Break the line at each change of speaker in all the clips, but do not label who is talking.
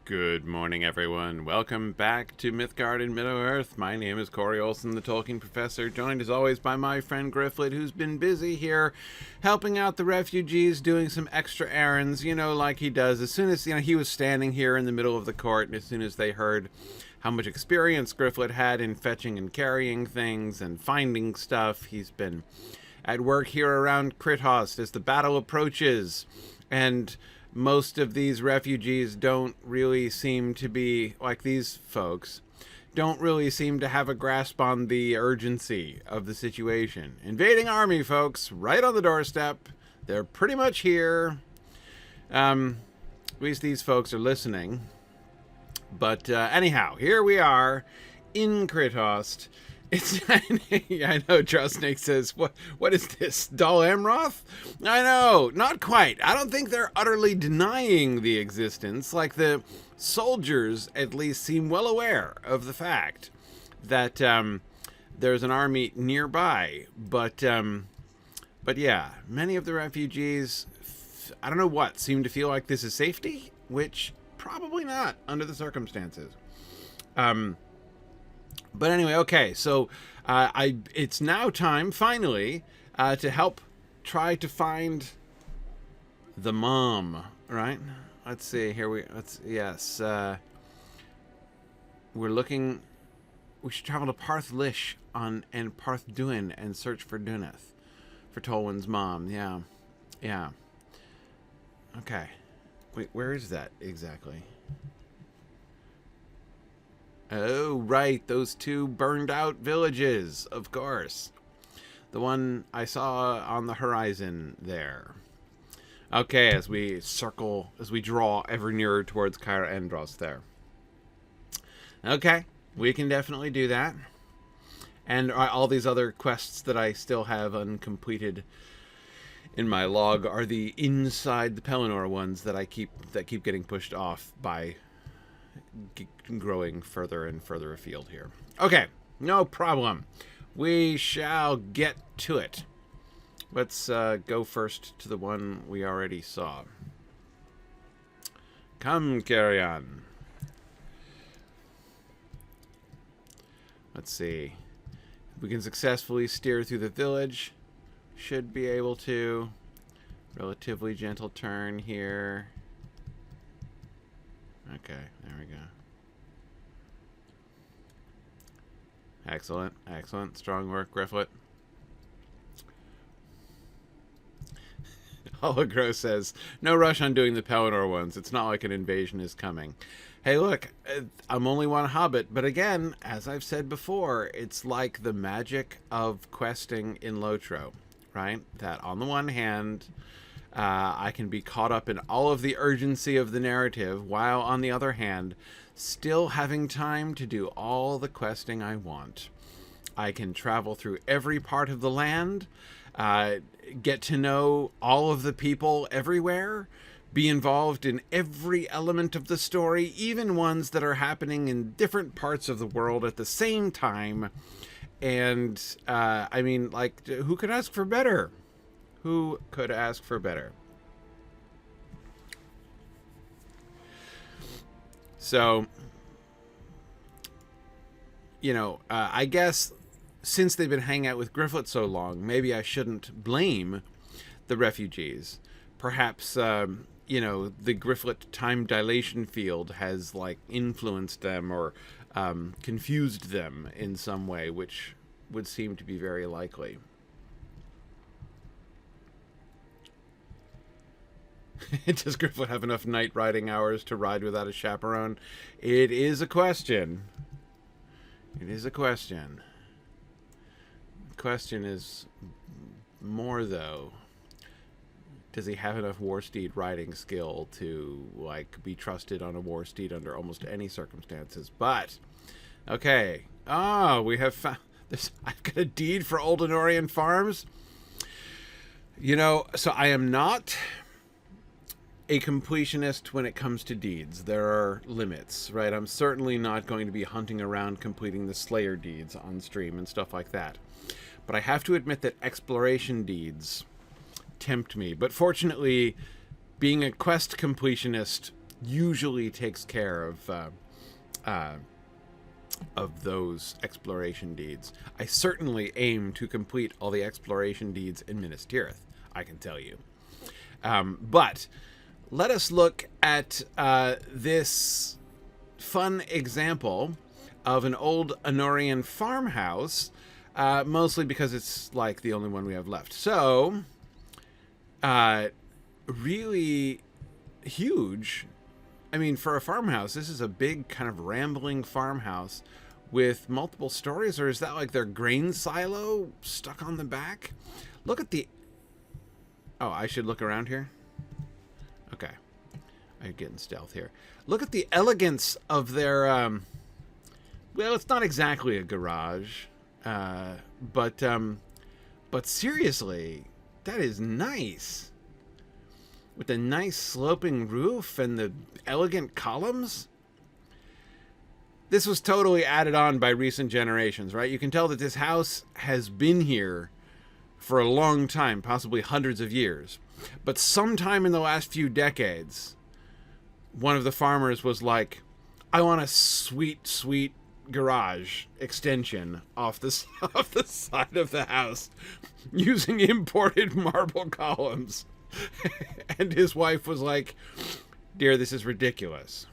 Good morning, everyone. Welcome back to Mythgard in Middle-earth. My name is Corey Olson, the Tolkien professor, joined as always by my friend Gryfflet, who's been busy here helping out the refugees, doing some extra errands, like he does. As soon as, he was standing here in the middle of the court, and as soon as they heard how much experience Gryfflet had in fetching and carrying things and finding stuff, he's been at work here around Crithost as the battle approaches. And most of these refugees don't really seem to be, like these folks, don't really seem to have a grasp on the urgency of the situation. Invading army, folks, right on the doorstep. They're pretty much here. At least these folks are listening. But anyhow, here we are in Crithost. It's I know Trusnake says, what is this, Dol Amroth? I know, not quite. I don't think they're utterly denying the existence. Like, the soldiers at least seem well aware of the fact that there's an army nearby. But yeah, many of the refugees, I don't know what, seem to feel like this is safety, which probably not under the circumstances. But anyway, okay, so it's now time, finally, to help try to find the mom, right? Let's see, yes. We're looking, we should travel to Parth Lish and Parth Duin and search for Duneth, for Tolwin's mom, yeah. Okay, wait, where is that exactly? Oh, right, those two burned out villages, of course. The one I saw on the horizon there. Okay, as we draw ever nearer towards Cair Andros there. Okay, we can definitely do that. And all these other quests that I still have uncompleted in my log are the inside the Pelennor ones that keep getting pushed off by growing further and further afield here. Okay, no problem. We shall get to it. Let's go first to the one we already saw. Come, carry on. Let's see. If we can successfully steer through the village, should be able to. Relatively gentle turn here. Okay, there we go. Excellent, excellent. Strong work, Gryfflet. Hologro says, no rush on doing the Pelennor ones. It's not like an invasion is coming. Hey, look, I'm only one hobbit, but again, as I've said before, it's like the magic of questing in Lotro, right? That on the one hand, I can be caught up in all of the urgency of the narrative, while on the other hand, still having time to do all the questing I want. I can travel through every part of the land, get to know all of the people everywhere, be involved in every element of the story, even ones that are happening in different parts of the world at the same time. And, I mean, like, who could ask for better? Who could ask for better? So, I guess since they've been hanging out with Gryfflet so long, maybe I shouldn't blame the refugees. Perhaps, the Gryfflet time dilation field has, like, influenced them or confused them in some way, which would seem to be very likely. Does Gryfflet have enough night riding hours to ride without a chaperone? It is a question. It is a question. The question is more, though, does he have enough war steed riding skill to, like, be trusted on a war steed under almost any circumstances? But, okay. Oh, we have found this. I've got a deed for Old Anorian farms. So I am not a completionist when it comes to deeds. There are limits, right? I'm certainly not going to be hunting around completing the Slayer deeds on stream and stuff like that. But I have to admit that exploration deeds tempt me. But fortunately, being a quest completionist usually takes care of those exploration deeds. I certainly aim to complete all the exploration deeds in Minas Tirith, I can tell you. But let us look at this fun example of an old Anorian farmhouse, mostly because it's like the only one we have left. So, really huge. I mean, for a farmhouse, this is a big kind of rambling farmhouse with multiple stories, or is that like their grain silo stuck on the back? Look at the... Oh, I should look around here? Okay. I'm getting stealth here. Look at the elegance of their... well, it's not exactly a garage, but seriously, that is nice. With the nice sloping roof and the elegant columns. This was totally added on by recent generations, right? You can tell that this house has been here for a long time, possibly hundreds of years. But sometime in the last few decades, one of the farmers was like, I want a sweet, sweet garage extension off the side of the house using imported marble columns. And his wife was like, dear, this is ridiculous.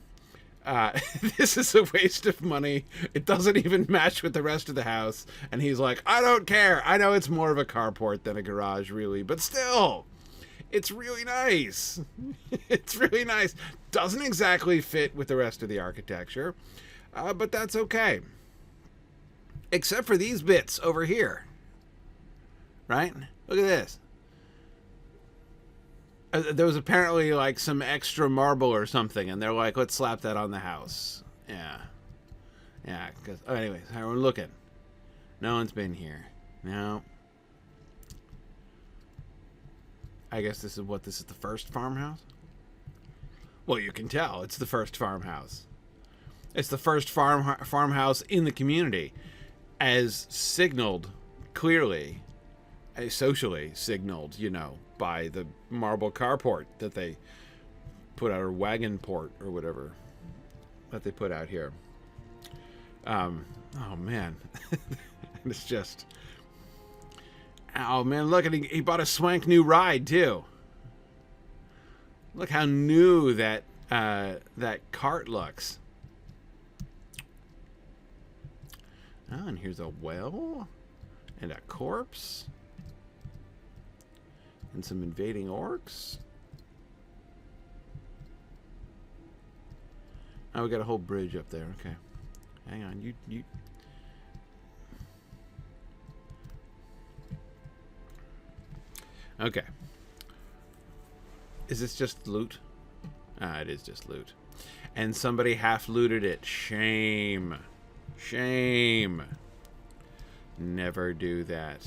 This is a waste of money. It doesn't even match with the rest of the house. And he's like, I don't care. I know it's more of a carport than a garage, really. But still, it's really nice. It's really nice. Doesn't exactly fit with the rest of the architecture. But that's okay. Except for these bits over here. Right? Look at this. There was apparently like some extra marble or something, and they're like, let's slap that on the house. Yeah. Yeah, because... Oh, anyways, we're looking. No one's been here. No. I guess this is the first farmhouse? Well, you can tell. It's the first farmhouse. It's the first farmhouse in the community, as signaled clearly, as socially signaled, you know, by the marble carport that they put out, or wagon port, or whatever that they put out here. Oh man, it's just... Oh man, look, and he bought a swank new ride too. Look how new that cart looks. Oh, and here's a well and a corpse. And some invading orcs. Oh, we got a whole bridge up there. Okay. Hang on. You... Okay. Is this just loot? Ah, it is just loot. And somebody half looted it. Shame. Shame. Never do that.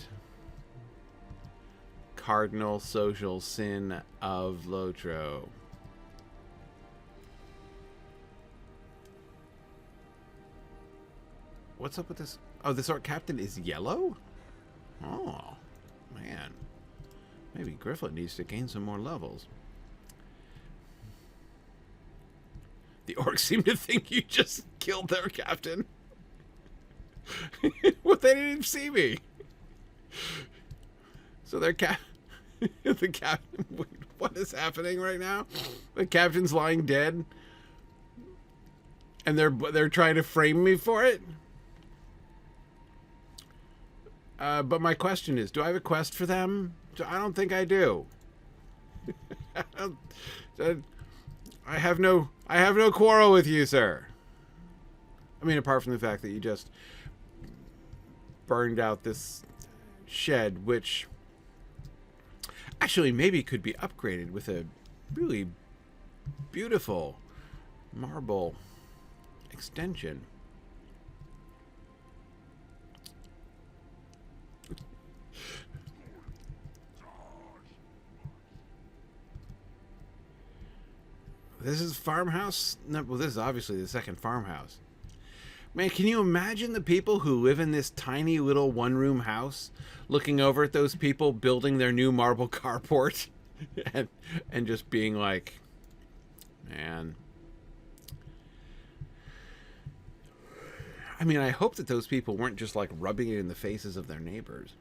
Cardinal social sin of Lotro. What's up with this? Oh, this Orc Captain is yellow? Oh, man. Maybe Gryfflet needs to gain some more levels. The orcs seem to think you just killed their captain. Well, they didn't even see me. So their the captain... Wait, what is happening right now? The captain's lying dead, and they're trying to frame me for it. But my question is, do I have a quest for them? I don't think I do. I have no quarrel with you, sir. I mean, apart from the fact that you just burned out this shed, which actually maybe could be upgraded with a really beautiful marble extension. This is farmhouse? No, well, this is obviously the second farmhouse. Man, can you imagine the people who live in this tiny little one-room house looking over at those people building their new marble carport and just being like, man, I mean, I hope that those people weren't just like rubbing it in the faces of their neighbors.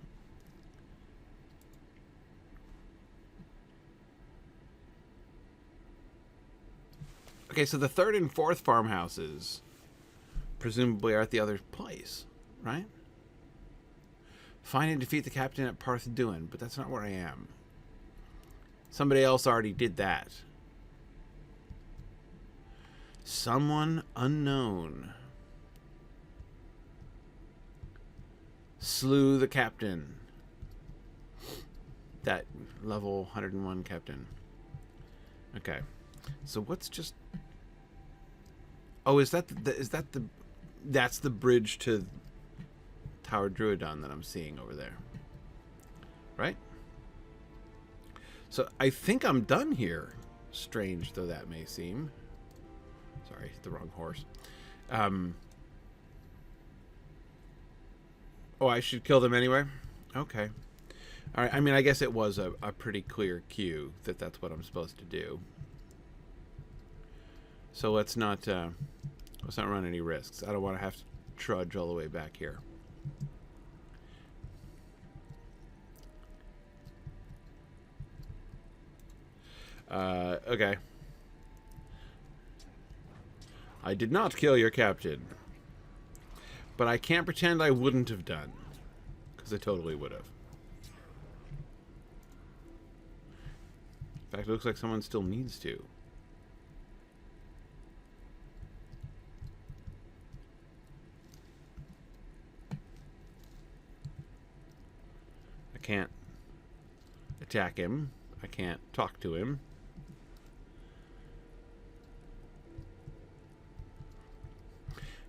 Okay, so the third and fourth farmhouses presumably are at the other place, right? Find and defeat the captain at Parth Duin, but that's not where I am. Somebody else already did that. Someone unknown slew the captain. That level 101 captain. Okay. So what's just... Oh, is that the that's the bridge to Tower Drúadan that I'm seeing over there. Right? So I think I'm done here. Strange though that may seem. Sorry, the wrong horse. Oh, I should kill them anyway? Okay. All right. I mean, I guess it was a pretty clear cue that that's what I'm supposed to do. So let's not run any risks. I don't want to have to trudge all the way back here. Okay. I did not kill your captain. But I can't pretend I wouldn't have done. Because I totally would have. In fact, it looks like someone still needs to. I can't attack him. I can't talk to him.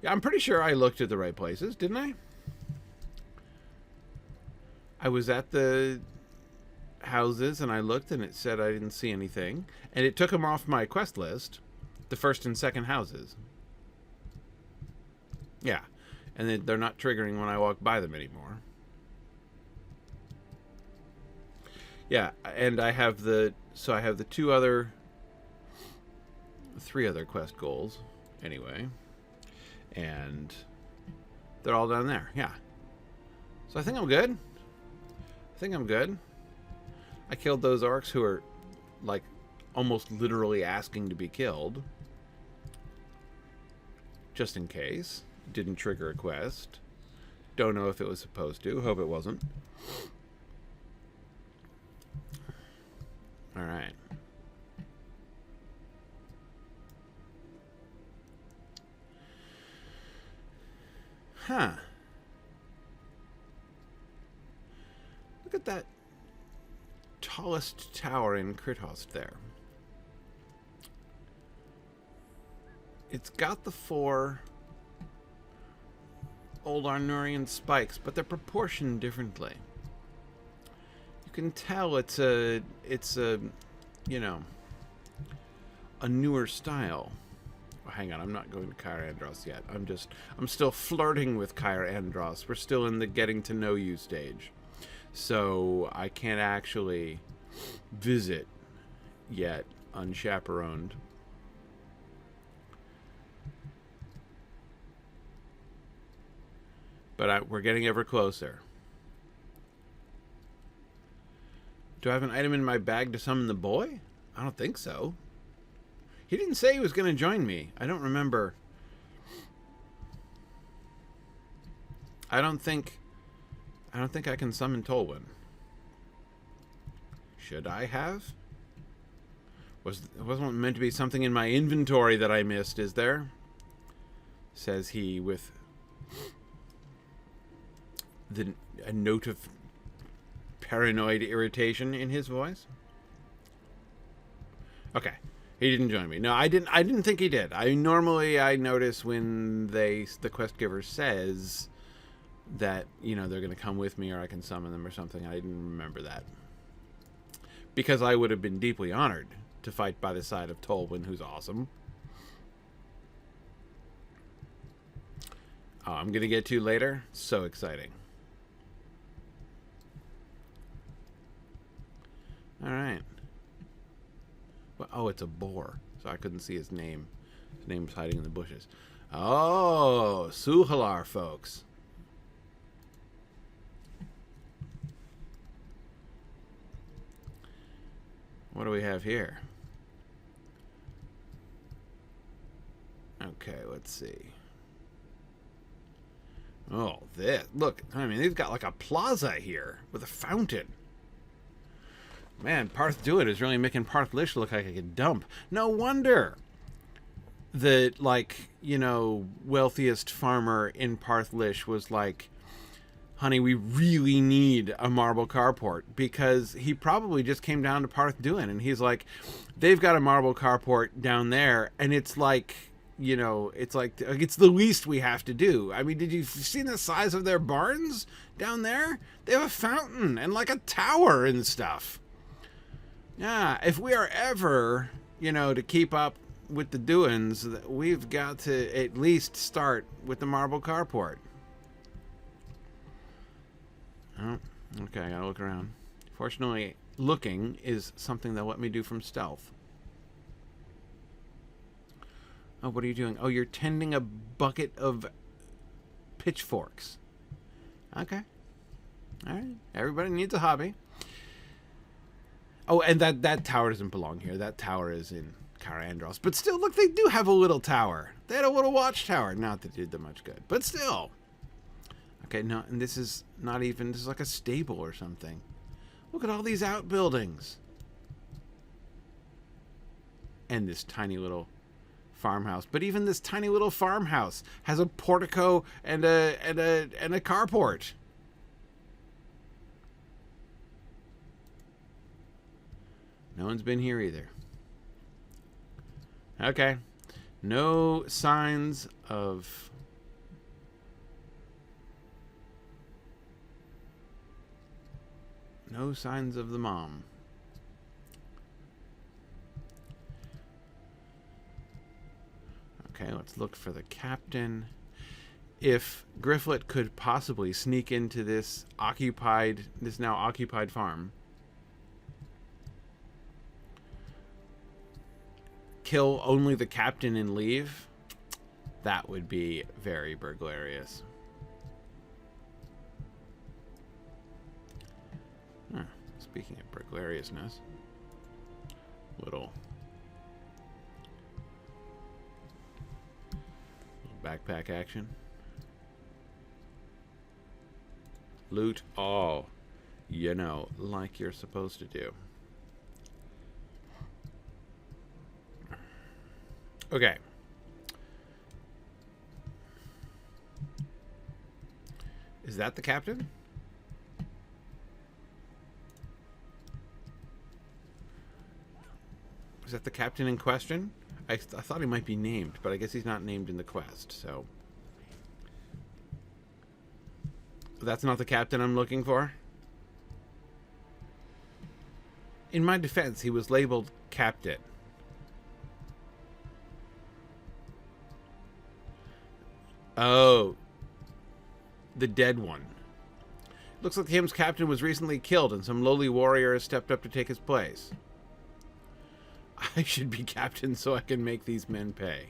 Yeah, I'm pretty sure I looked at the right places, didn't I? I was at the houses and I looked and it said I didn't see anything. And it took them off my quest list, the first and second houses. Yeah, and they're not triggering when I walk by them anymore. Yeah, and I have the... So I have the three other quest goals, anyway. And they're all down there, yeah. So I think I'm good. I killed those orcs who are, like, almost literally asking to be killed. Just in case. Didn't trigger a quest. Don't know if it was supposed to. Hope it wasn't. Alright. Huh. Look at that tallest tower in Crithost there. It's got the 4 old Arnurian spikes, but they're proportioned differently. You can tell it's a you know, a newer style. Oh, hang on, I'm not going to Cair Andros yet. I'm still flirting with Cair Andros. We're still in the getting to know you stage. So I can't actually visit yet unchaperoned. But we're getting ever closer. Do I have an item in my bag to summon the boy? I don't think so. He didn't say he was going to join me. I don't remember. I don't think I can summon Tolwin. Should I have? It wasn't meant to be something in my inventory that I missed, is there? Says he with a note of paranoid irritation in his voice. Okay. He didn't join me. No, I didn't think he did. I notice when the quest giver says that, you know, they're going to come with me or I can summon them or something. I didn't remember that. Because I would have been deeply honored to fight by the side of Tolwin, who's awesome. Oh, I'm going to get to later. So exciting. All right. Well, oh, it's a boar, so I couldn't see his name. His name's hiding in the bushes. Oh, Sûhalar, folks. What do we have here? Okay, let's see. Oh, this. Look, I mean, they've got like a plaza here with a fountain. Man, Parth Duat is really making Parth Lish look like a dump. No wonder the, like, you know, wealthiest farmer in Parth Lish was like, honey, we really need a marble carport, because he probably just came down to Parth Duat and he's like, they've got a marble carport down there, and it's like, you know, it's like, it's the least we have to do. I mean, did you see the size of their barns down there? They have a fountain and like a tower and stuff. Yeah, if we are ever, you know, to keep up with the doings, we've got to at least start with the marble carport. Oh, okay, I gotta look around. Fortunately, looking is something they'll let me do from stealth. Oh, what are you doing? Oh, you're tending a bucket of pitchforks. Okay. All right. Everybody needs a hobby. Oh, and that tower doesn't belong here. That tower is in Cair Andros. But still, look, they do have a little tower. They had a little watchtower. Not that it did them much good, but still. Okay, no, and this is not even, this is like a stable or something. Look at all these outbuildings. And this tiny little farmhouse. But even this tiny little farmhouse has a portico and a carport. No one's been here either. Okay. No signs of... No signs of the mom. Okay, let's look for the captain. If Gryfflet could possibly sneak into this now occupied farm, kill only the captain and leave, that would be very burglarious. Huh, speaking of burglariousness, little backpack action. Loot all, you know, like you're supposed to do. Okay. Is that the captain? Is that the captain in question? I thought he might be named, but I guess he's not named in the quest, so... That's not the captain I'm looking for? In my defense, he was labeled captain. Oh. The dead one. Looks like him's captain was recently killed and some lowly warrior has stepped up to take his place. I should be captain so I can make these men pay.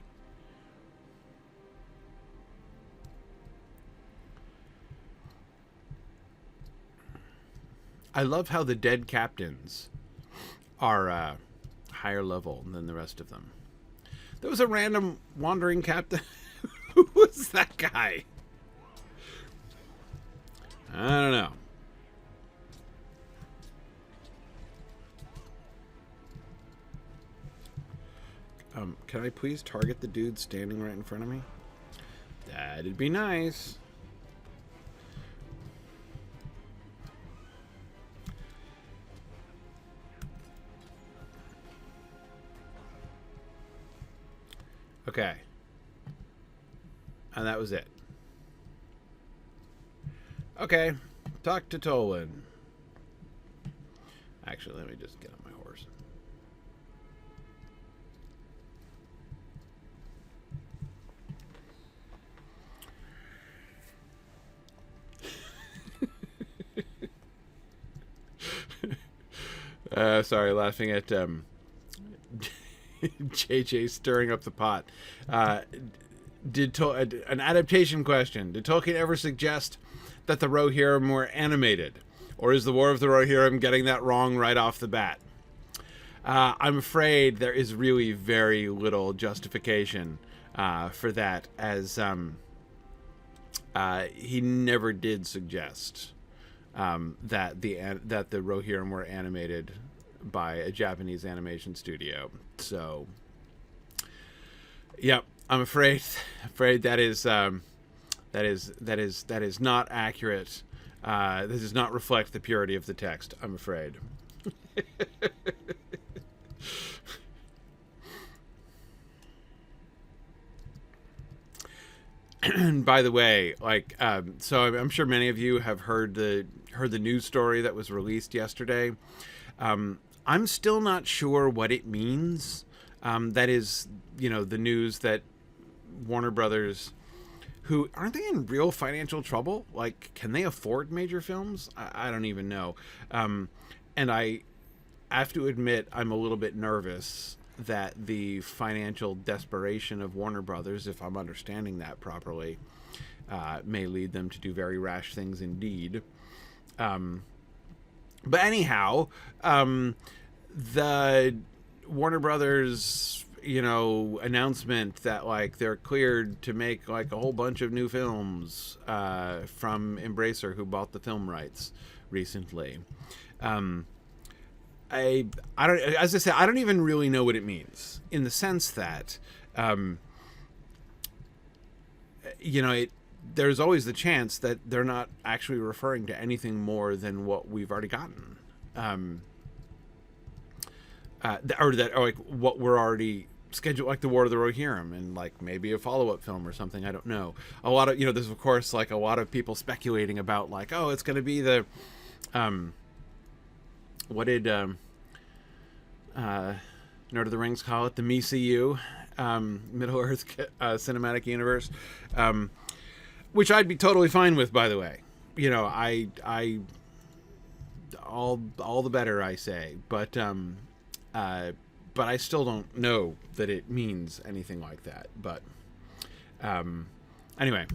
I love how the dead captains are higher level than the rest of them. There was a random wandering captain. Who was that guy? I don't know. Can I please target the dude standing right in front of me? That'd be nice. Okay. And that was it. Okay. Talk to Tolwin. Actually, let me just get on my horse. Sorry, laughing at JJ stirring up the pot. an adaptation question. Did Tolkien ever suggest that the Rohirrim were animated? Or is the War of the Rohirrim getting that wrong right off the bat? I'm afraid there is really very little justification for that, as he never did suggest that the Rohirrim were animated by a Japanese animation studio. So, yep, I'm afraid that is not accurate. This does not reflect the purity of the text, I'm afraid. By the way, so I'm sure many of you have heard the news story that was released yesterday. I'm still not sure what it means. That is, the news that Warner Brothers, who aren't they in real financial trouble? Like, can they afford major films? I don't even know. And I have to admit, I'm a little bit nervous that the financial desperation of Warner Brothers, if I'm understanding that properly, may lead them to do very rash things indeed. But anyhow, the Warner Brothers, announcement that they're cleared to make a whole bunch of new films from Embracer, who bought the film rights recently. I don't, as I said, I don't even really know what it means, in the sense that, there's always the chance that they're not actually referring to anything more than what we've already gotten, or what we're already scheduled, like the War of the Rohirrim, and maybe a follow-up film or something. I don't know. A lot of, there's of course a lot of people speculating about it's going to be the, what did Lord of the Rings call it? The MCU, Middle-earth Cinematic Universe, which I'd be totally fine with, by the way. All the better, I say. But I still don't know that it means anything like that. But anyway.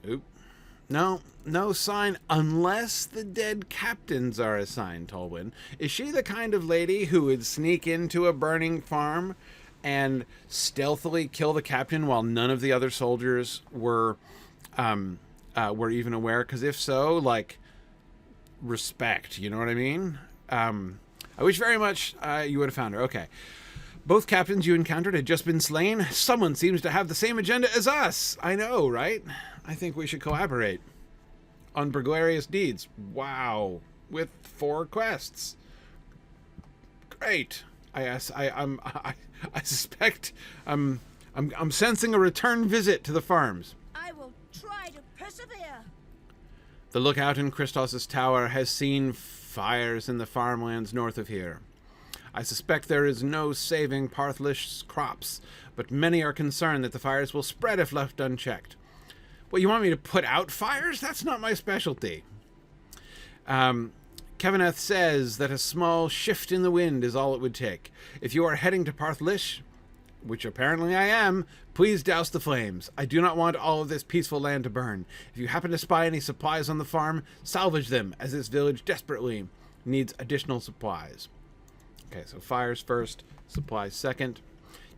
Oop. No sign, unless the dead captains are assigned, Tolwin. Is she the kind of lady who would sneak into a burning farm and stealthily kill the captain while none of the other soldiers were even aware? Because if so, respect, you know what I mean? I wish very much you would have found her. Okay. Both captains you encountered had just been slain. Someone seems to have the same agenda as us. I know, right? I think we should collaborate on burglarious deeds. Wow. With 4 quests. Great. I suspect I'm sensing a return visit to the farms.
I will try to persevere.
The lookout in Crithost tower has seen fires in the farmlands north of here. I suspect there is no saving Parthlish's crops, but many are concerned that the fires will spread if left unchecked. Well, you want me to put out fires? That's not my specialty. Kevineth says that a small shift in the wind is all it would take. If you are heading to Partlish, which apparently I am, please douse the flames. I do not want all of this peaceful land to burn. If you happen to spy any supplies on the farm, salvage them, as this village desperately needs additional supplies. Okay, so fires first, supplies second.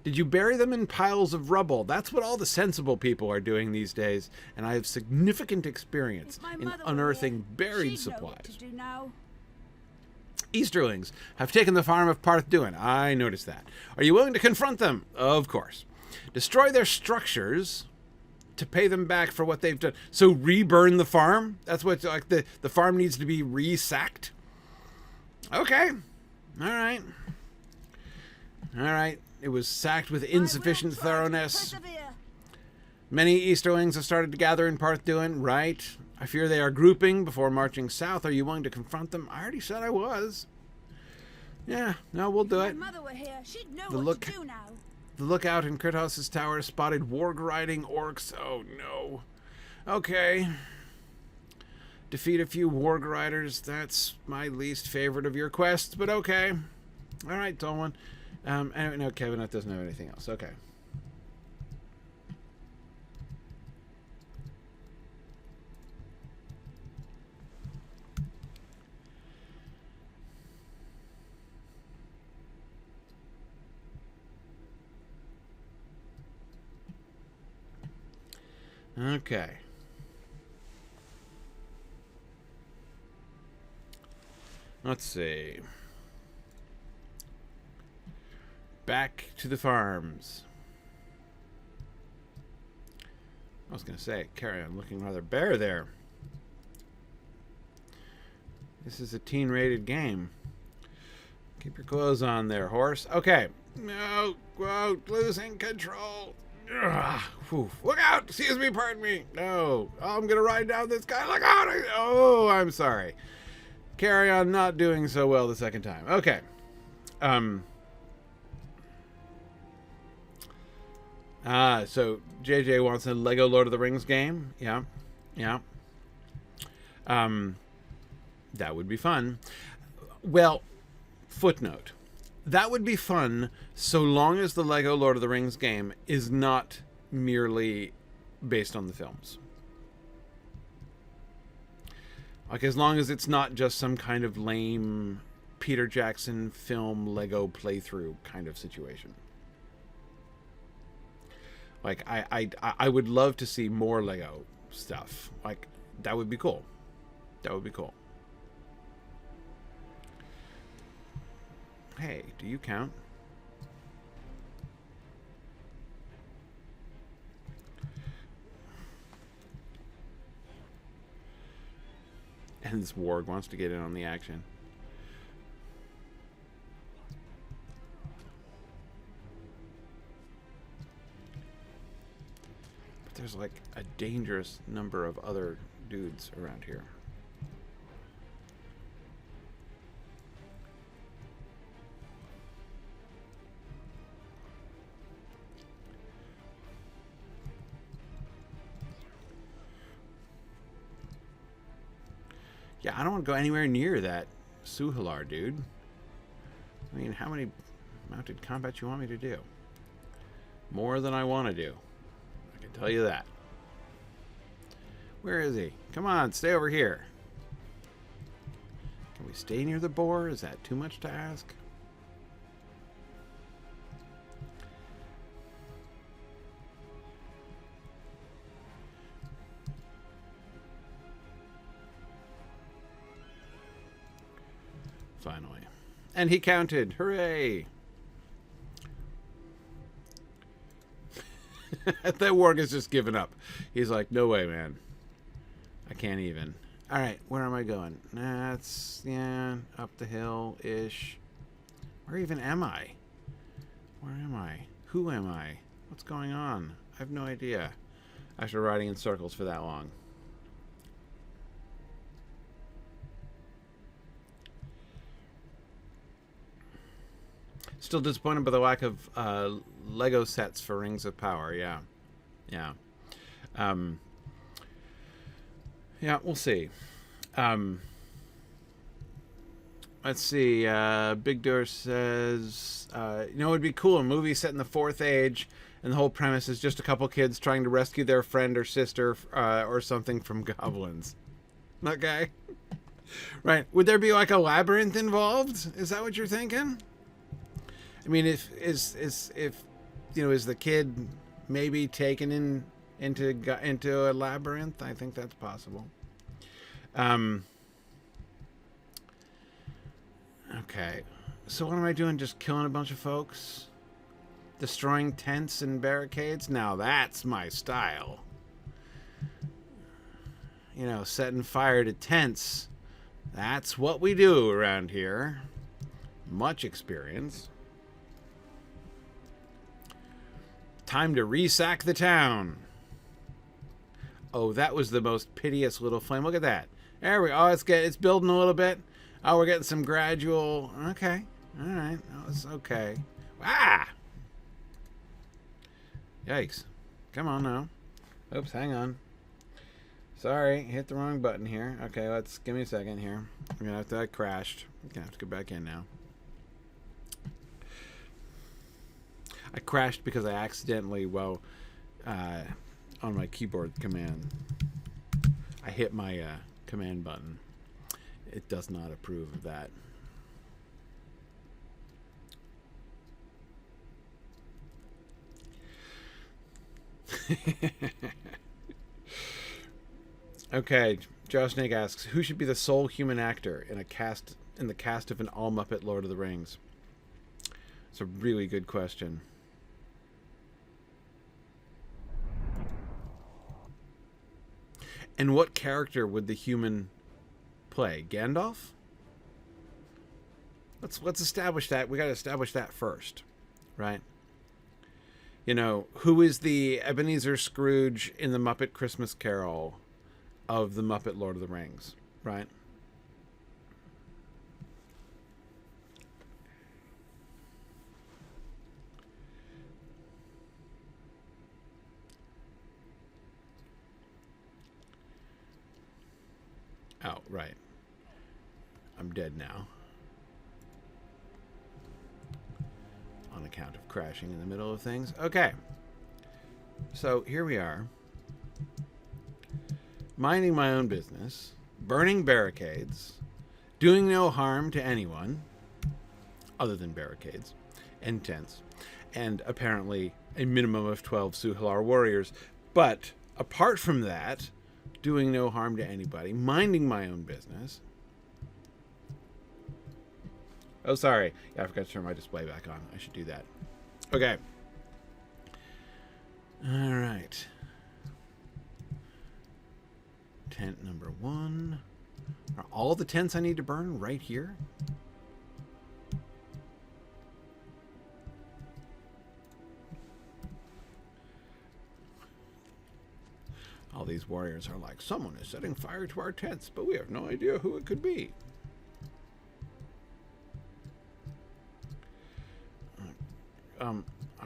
Did you bury them in piles of rubble? That's what all the sensible people are doing these days, and I have significant experience in unearthing buried supplies. Easterlings have taken the farm of Parthduin. I noticed that. Are you willing to confront them? Of course. Destroy their structures to pay them back for what they've done. So reburn the farm? That's what, the farm needs to be re-sacked? Okay. All right. It was sacked with insufficient thoroughness. Many Easterlings have started to gather in Parthduin, right? I fear they are grouping before marching south. Are you willing to confront them? I already said I was. Yeah, no, we'll do it.
If my mother were here, she'd know what to do now.
The lookout in Crithost tower spotted warg-riding orcs. Oh, no. Okay. Defeat a few warg-riders. That's my least favorite of your quests, but okay. All right, Tolwin. And no, Kevin, that doesn't have anything else. Okay. Okay. Let's see. Back to the farms. I was going to say, Cair, I'm looking rather bare there. This is a teen-rated game. Keep your clothes on there, horse. Okay. No, whoa, losing control. Ugh. Look out! Excuse me, pardon me. No. Oh, I'm going to ride down this guy. Look out! Oh, I'm sorry. Carry on not doing so well the second time. Okay. So JJ wants a Lego Lord of the Rings game. Yeah. Yeah. That would be fun. Well, footnote. That would be fun so long as the Lego Lord of the Rings game is not merely based on the films. Like, as long as it's not just some kind of lame Peter Jackson film Lego playthrough kind of situation. Like, I would love to see more Lego stuff. Like, that would be cool. That would be cool. Hey, do you count? And this warg wants to get in on the action. But there's like a dangerous number of other dudes around here. Yeah, I don't want to go anywhere near that Sûhalar, dude. I mean, how many mounted combat you want me to do? More than I want to do. I can tell you that. Where is he? Come on, stay over here. Can we stay near the boar? Is that too much to ask? Finally. And he counted. Hooray! That warg has just given up. He's like, no way, man. I can't even. Alright, where am I going? That's, yeah, up the hill-ish. Where even am I? Where am I? Who am I? What's going on? I have no idea. After riding in circles for that long. Still disappointed by the lack of Lego sets for Rings of Power. Yeah. Yeah. Yeah, we'll see. Let's see. Big Door says, you know, it would be cool, a movie set in the Fourth Age, and the whole premise is just a couple kids trying to rescue their friend or sister or something from goblins. Okay. Right. Would there be like a labyrinth involved? Is that what you're thinking? I mean, if you know, is the kid maybe taken into a labyrinth? I think that's possible. Okay, so what am I doing? Just killing a bunch of folks, destroying tents and barricades? Now that's my style. You know, setting fire to tents. That's what we do around here. Much experience. Time to resack the town. Oh, that was the most piteous little flame. Look at that. There we go. Oh, it's building a little bit. Oh, we're getting some gradual. Okay. All right. That was okay. Ah! Yikes. Come on now. Oops, hang on. Sorry, hit the wrong button here. Okay, give me a second here. I'm gonna have to, that crashed. I'm gonna have to go back in now. I crashed because I accidentally, on my keyboard command, I hit my command button. It does not approve of that. Okay, Josh Snake asks, who should be the sole human actor in the cast of an all Muppet Lord of the Rings? It's a really good question. And what character would the human play? Gandalf? Let's establish that. We got to establish that first, right? You know, who is the Ebenezer Scrooge in the Muppet Christmas Carol of the Muppet Lord of the Rings, right? Oh, right. I'm dead now. On account of crashing in the middle of things. Okay. So here we are. Minding my own business. Burning barricades. Doing no harm to anyone. Other than barricades. And tents. And apparently a minimum of 12 Sûhalar warriors. But apart from that, doing no harm to anybody. Minding my own business. Oh, sorry. Yeah, I forgot to turn my display back on. I should do that. Okay. All right. Tent number 1. Are all the tents I need to burn right here? All these warriors are like, someone is setting fire to our tents, but we have no idea who it could be.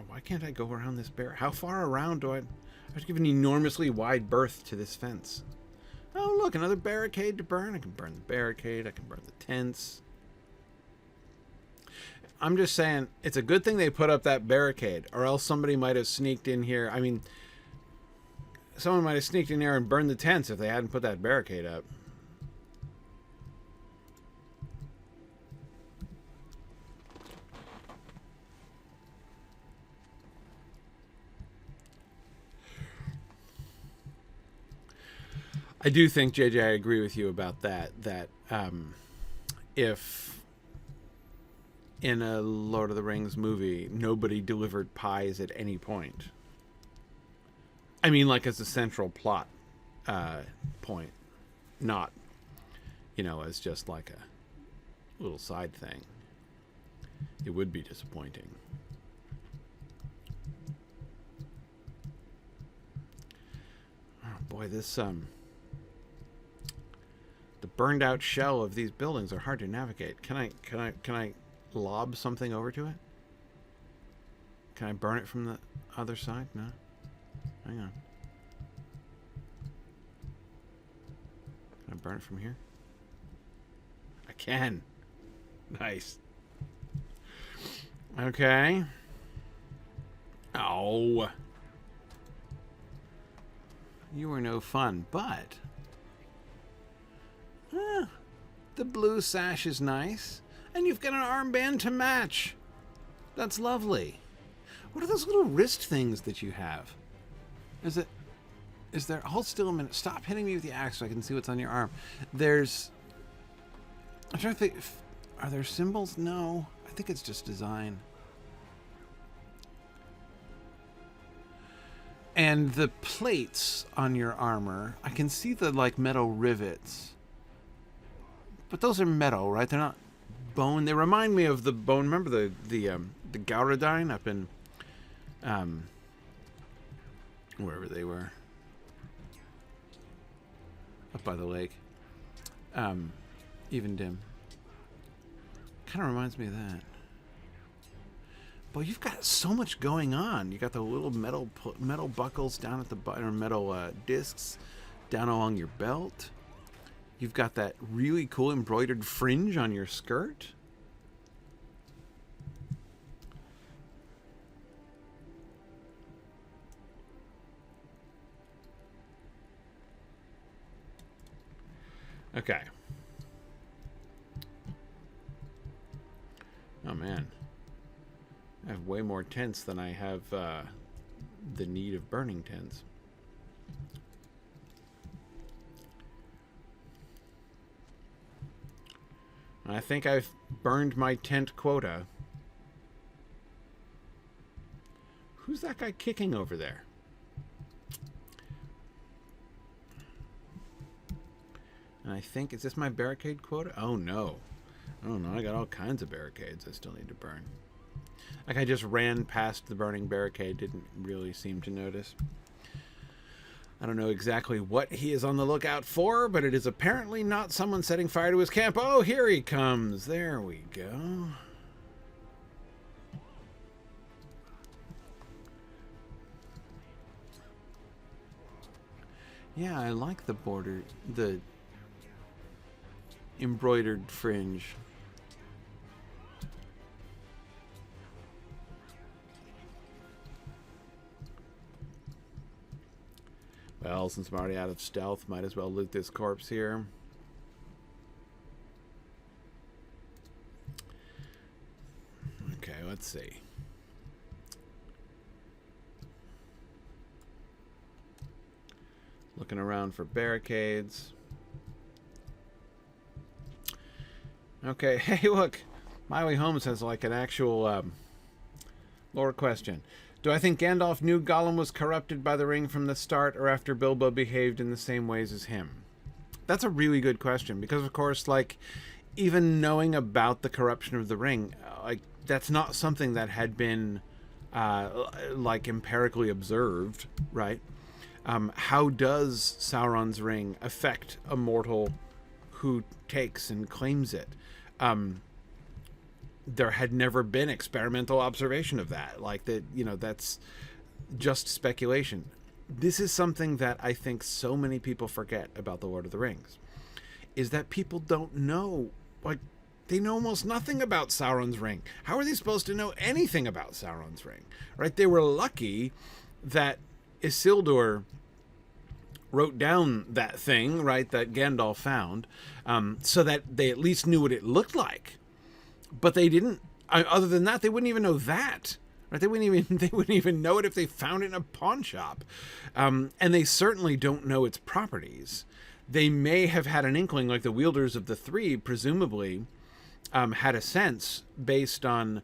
Why can't I go around this bear? How far around do I have to give an enormously wide berth to this fence? Oh, look, another barricade to burn. I can burn the barricade. I can burn the tents. I'm just saying, it's a good thing they put up that barricade, or else somebody might have sneaked in here. I mean, someone might have sneaked in there and burned the tents if they hadn't put that barricade up. I do think, JJ, I agree with you about that. That if in a Lord of the Rings movie, nobody delivered pies at any point. I mean, like as a central plot point, not, you know, as just like a little side thing. It would be disappointing. Oh boy, this the burned out shell of these buildings are hard to navigate. Can I lob something over to it? Can I burn it from the other side? No. Hang on. Can I burn it from here? I can. Nice. Okay. Oh. You were no fun, but the blue sash is nice, and you've got an armband to match. That's lovely. What are those little wrist things that you have? Is there, hold still a minute. Stop hitting me with the axe so I can see what's on your arm. I'm trying to think, are there symbols? No, I think it's just design. And the plates on your armor, I can see the like metal rivets. But those are metal, right? They're not bone. They remind me of the bone. Remember the Gauradine up in wherever they were, up by the lake. Even dim. Kind of reminds me of that. But you've got so much going on. You got the little metal buckles down at the bottom, or metal discs down along your belt. You've got that really cool embroidered fringe on your skirt. Okay. Oh, man. I have way more tents than I have the need of burning tents. I think I've burned my tent quota. Who's that guy kicking over there? And I think, is this my barricade quota? Oh, no. Oh, no, I got all kinds of barricades I still need to burn. Like, I just ran past the burning barricade, didn't really seem to notice. I don't know exactly what he is on the lookout for, but it is apparently not someone setting fire to his camp. Oh, here he comes. There we go. Yeah, I like the border, the embroidered fringe. Well, since I'm already out of stealth, might as well loot this corpse here. Okay, let's see. Looking around for barricades. Okay, hey, look. Miley Holmes has like an actual lore question. Do I think Gandalf knew Gollum was corrupted by the ring from the start, or after Bilbo behaved in the same ways as him? That's a really good question, because of course, like, even knowing about the corruption of the ring, like, that's not something that had been like empirically observed, right? How does Sauron's ring affect a mortal who takes and claims it? There had never been experimental observation of that. Like, that, you know, that's just speculation. This is something that I think so many people forget about the Lord of the Rings, is that people don't know, like, they know almost nothing about Sauron's ring. How are they supposed to know anything about Sauron's ring, right? They were lucky that Isildur wrote down that thing, right, that Gandalf found, so that they at least knew what it looked like. But they didn't. Other than that, they wouldn't even know that. Right? They wouldn't even know it if they found it in a pawn shop. And they certainly don't know its properties. They may have had an inkling, like the wielders of the three, presumably, had a sense based on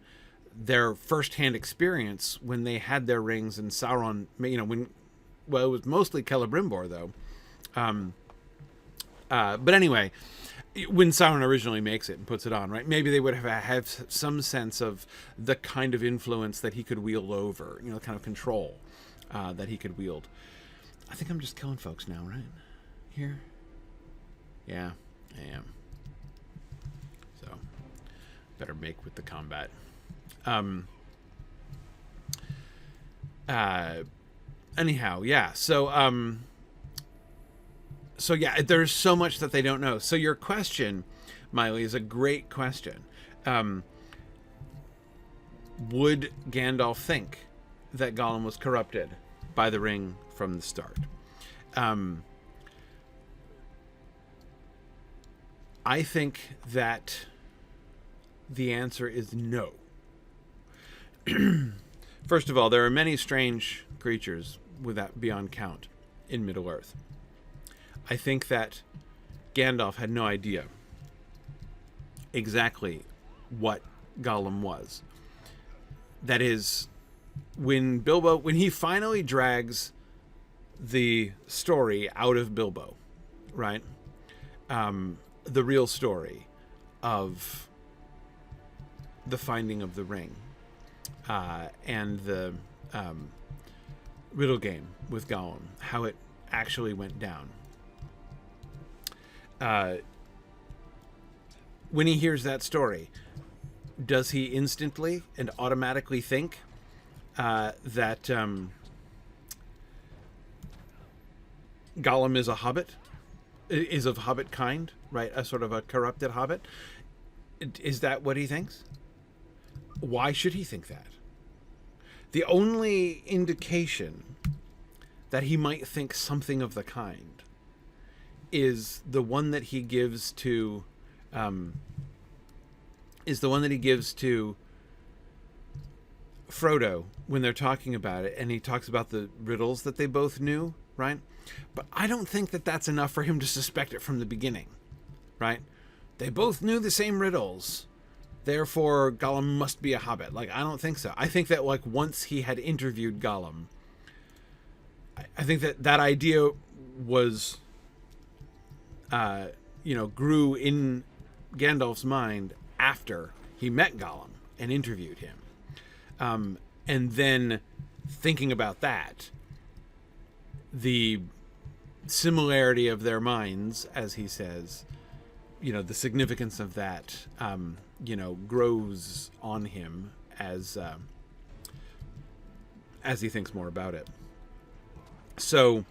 their firsthand experience when they had their rings, and Sauron, you know, it was mostly Celebrimbor, though. But anyway, when Sauron originally makes it and puts it on, right? Maybe they would have some sense of the kind of influence that he could wield over, you know, the kind of control that he could wield. I think I'm just killing folks now, right? Here? Yeah, I am. So, better make with the combat. Anyhow, yeah. So yeah, there's so much that they don't know. So your question, Miley, is a great question. Would Gandalf think that Gollum was corrupted by the ring from the start? I think that the answer is no. First of all, there are many strange creatures without beyond count in Middle-earth. I think that Gandalf had no idea exactly what Gollum was. That is, when he finally drags the story out of Bilbo, right? The real story of the finding of the ring and the riddle game with Gollum, how it actually went down. When he hears that story, does he instantly and automatically think that Gollum is a hobbit, is of hobbit kind, right? A sort of a corrupted hobbit? Is that what he thinks? Why should he think that? The only indication that he might think something of the kind is the one that he gives to Frodo when they're talking about it, and he talks about the riddles that they both knew, right? But I don't think that that's enough for him to suspect it from the beginning, right? They both knew the same riddles, therefore Gollum must be a hobbit. Like, I don't think so. I think that, like, once he had interviewed Gollum, I think that idea was, grew in Gandalf's mind after he met Gollum and interviewed him. And then thinking about that, the similarity of their minds, as he says, the significance of that, grows on him as he thinks more about it. So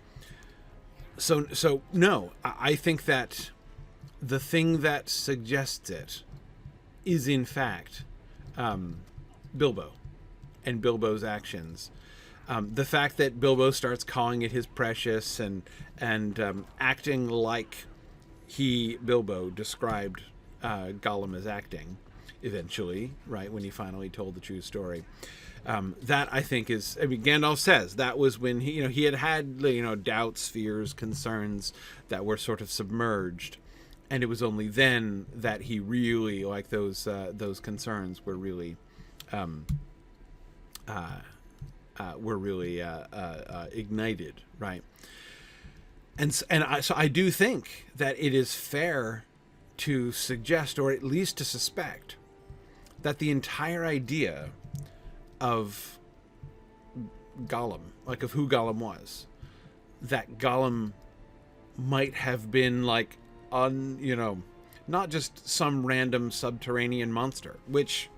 no, I think that the thing that suggests it is in fact Bilbo and Bilbo's actions. The fact that Bilbo starts calling it his precious and acting like Bilbo described Gollum as acting eventually, right, when he finally told the true story. That, I think, is, Gandalf says that was when he had doubts, fears, concerns that were sort of submerged, and it was only then that he really, like, those concerns were really ignited, right? So I do think that it is fair to suggest, or at least to suspect, that the entire idea of Gollum, like of who Gollum was, that Gollum might have been like not just some random subterranean monster, which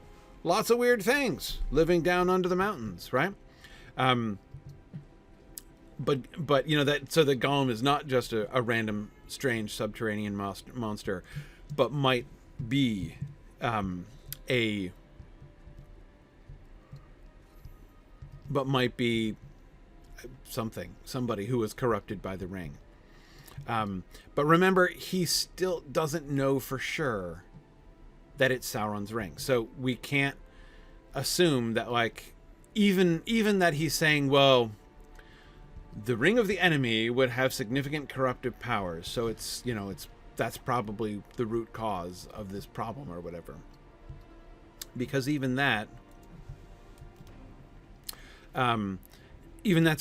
lots of weird things living down under the mountains, right? But that Gollum is not just a random strange subterranean monster, but might be somebody who was corrupted by the ring. But remember, he still doesn't know for sure that it's Sauron's ring. So we can't assume that, like, even that he's saying, well, the ring of the enemy would have significant corruptive powers, so that's probably the root cause of this problem or whatever. Because even that's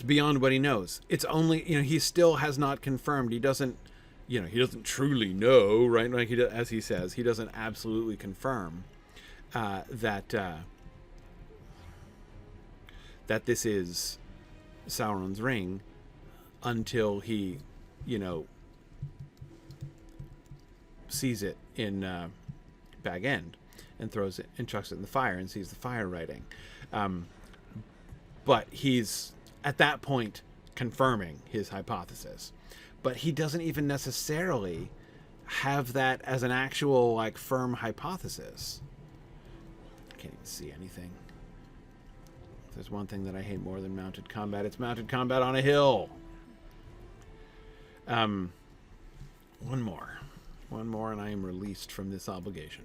beyond what he knows. It's only, he still has not confirmed. He doesn't truly know, right? Like, as he says, he doesn't absolutely confirm that this is Sauron's ring until he, sees it in Bag End and throws it and chucks it in the fire and sees the fire writing. But he's at that point confirming his hypothesis. But he doesn't even necessarily have that as an actual, like, firm hypothesis. I can't even see anything. If there's one thing that I hate more than mounted combat, it's mounted combat on a hill. One more, and I am released from this obligation.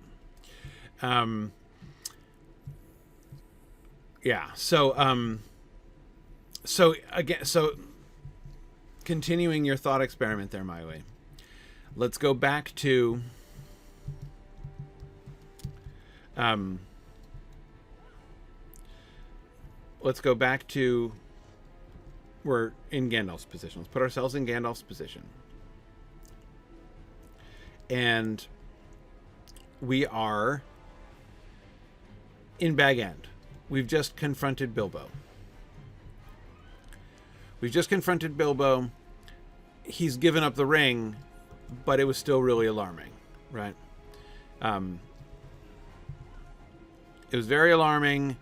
So continuing your thought experiment there, Miley, let's go back to we're in Gandalf's position. Let's put ourselves in Gandalf's position. And we are in Bag End. We've just confronted Bilbo. He's given up the ring, but it was still really alarming, right? It was very alarming,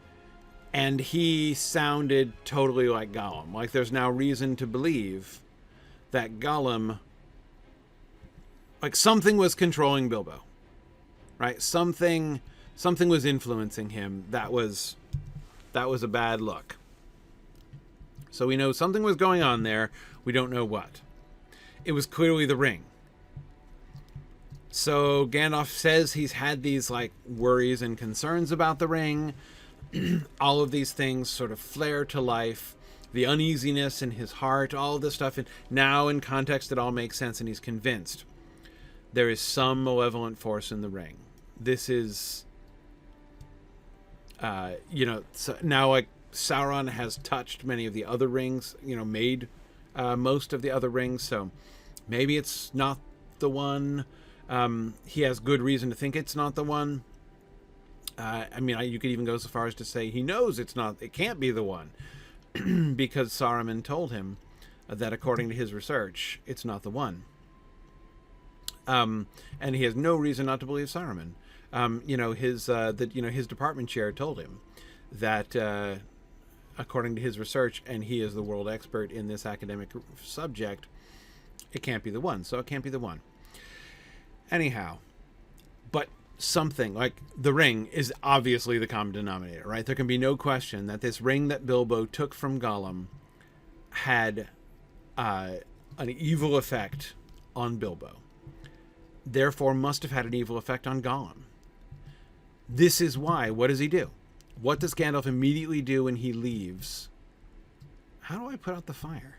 and he sounded totally like Gollum. Like, there's now reason to believe that Gollum, like, something was controlling Bilbo, right? Something was influencing him. That was a bad look. So we know something was going on there. We don't know what. It was clearly the ring. So Gandalf says he's had these like worries and concerns about the ring. All of these things sort of flare to life. The uneasiness in his heart, all of this stuff. And now in context, it all makes sense, and he's convinced there is some malevolent force in the ring. This is, so now like Sauron has touched many of the other rings, made most of the other rings. So maybe it's not the one. He has good reason to think it's not the one. You could even go so far as to say he knows it can't be the one because Saruman told him that according to his research, it's not the one. And he has no reason not to believe Saruman. His department chair told him that, according to his research, and he is the world expert in this academic subject, it can't be the one. So it can't be the one. Anyhow, but something like the ring is obviously the common denominator, right? There can be no question that this ring that Bilbo took from Gollum had an evil effect on Bilbo. Therefore must have had an evil effect on Gollum. This is why. What does he do? What does Gandalf immediately do when he leaves? How do I put out the fire?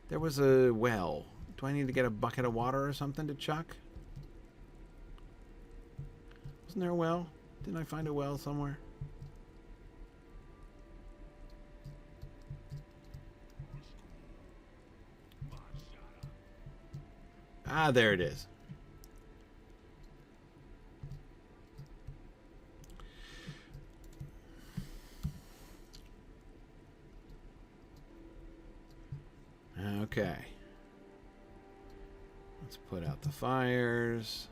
There was a well. Do I need to get a bucket of water or something to chuck? Wasn't there a well? Didn't I find a well somewhere? Ah, there it is. Okay. Let's put out the fires.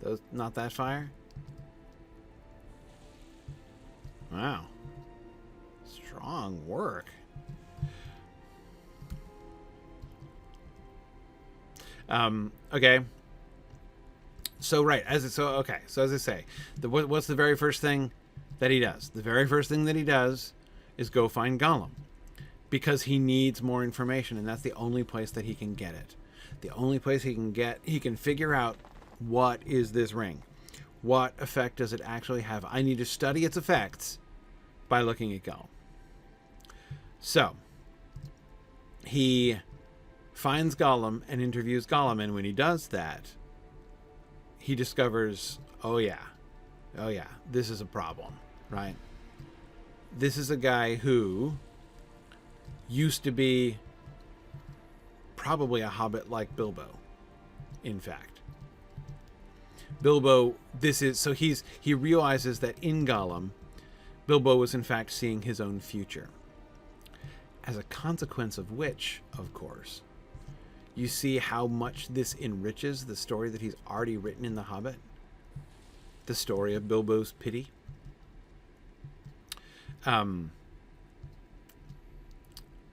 Those, not that fire? Wow. Strong work. Okay. So as I say, what's the very first thing that he does? The very first thing that he does is go find Gollum, because he needs more information, and that's the only place that he can get it. The only place he can figure out what is this ring. What effect does it actually have? I need to study its effects by looking at Gollum. So he finds Gollum and interviews Gollum, and when he does that, he discovers, oh yeah, this is a problem, right? This is a guy who used to be probably a hobbit like Bilbo, in fact. Bilbo, he realizes that in Gollum, Bilbo was in fact seeing his own future. As a consequence of which, of course, you see how much this enriches the story that he's already written in The Hobbit. The story of Bilbo's pity.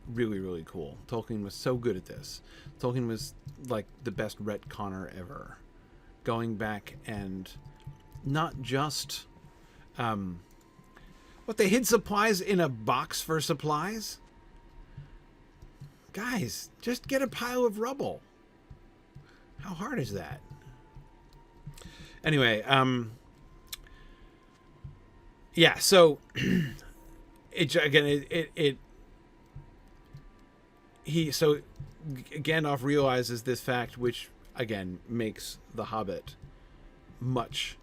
Really, really cool. Tolkien was so good at this. Tolkien was like the best retconner ever. Going back and not just... they hid supplies in a box for supplies? Guys, just get a pile of rubble. How hard is that? Anyway, so Gandalf realizes this fact, which again makes The Hobbit much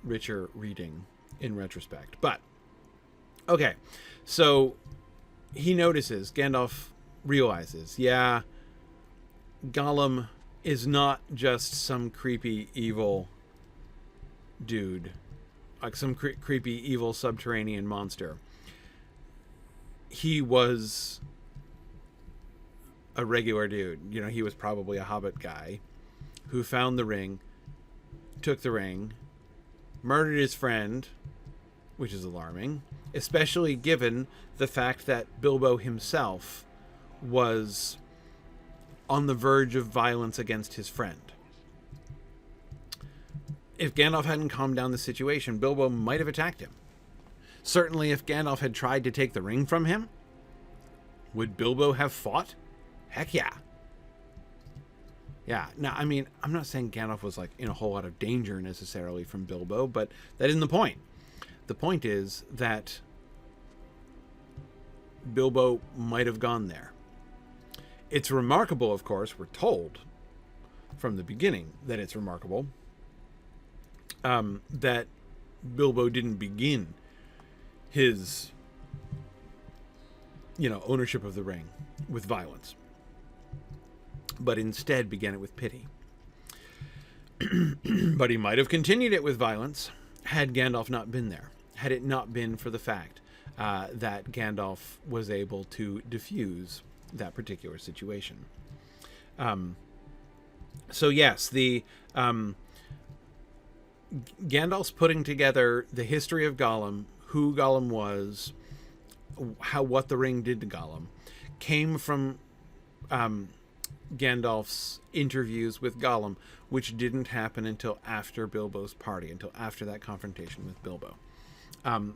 richer reading in retrospect. But okay, so Gandalf realizes, Gollum is not just some creepy evil dude, like some creepy evil subterranean monster. He was a regular dude. He was probably a hobbit guy who found the ring, took the ring, murdered his friend, which is alarming, especially given the fact that Bilbo himself was on the verge of violence against his friend. If Gandalf hadn't calmed down the situation, Bilbo might have attacked him. Certainly if Gandalf had tried to take the ring from him, would Bilbo have fought? Heck yeah. Yeah. Now, I mean, I'm not saying Gandalf was like in a whole lot of danger necessarily from Bilbo, but that isn't the point. The point is that Bilbo might have gone there. It's remarkable, of course, we're told from the beginning that it's remarkable that Bilbo didn't begin his, ownership of the ring with violence, but instead began it with pity. But he might have continued it with violence had Gandalf not been there, had it not been for the fact that Gandalf was able to diffuse that particular situation. So yes, the Gandalf's putting together the history of Gollum, who Gollum was, what the ring did to Gollum, came from Gandalf's interviews with Gollum, which didn't happen until after Bilbo's party, until after that confrontation with Bilbo.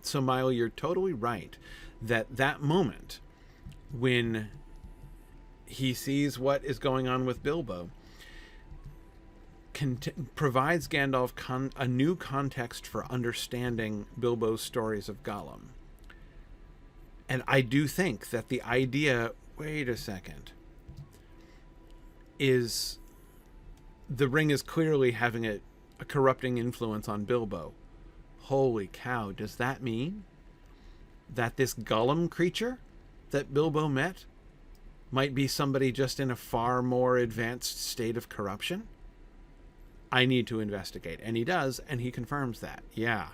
So Mile, you're totally right that moment when he sees what is going on with Bilbo provides Gandalf a new context for understanding Bilbo's stories of Gollum. And I do think that the idea, wait a second, is the ring is clearly having a corrupting influence on Bilbo. Holy cow, does that mean that this Gollum creature that Bilbo met might be somebody just in a far more advanced state of corruption? I need to investigate. And he does, and he confirms that. Yeah,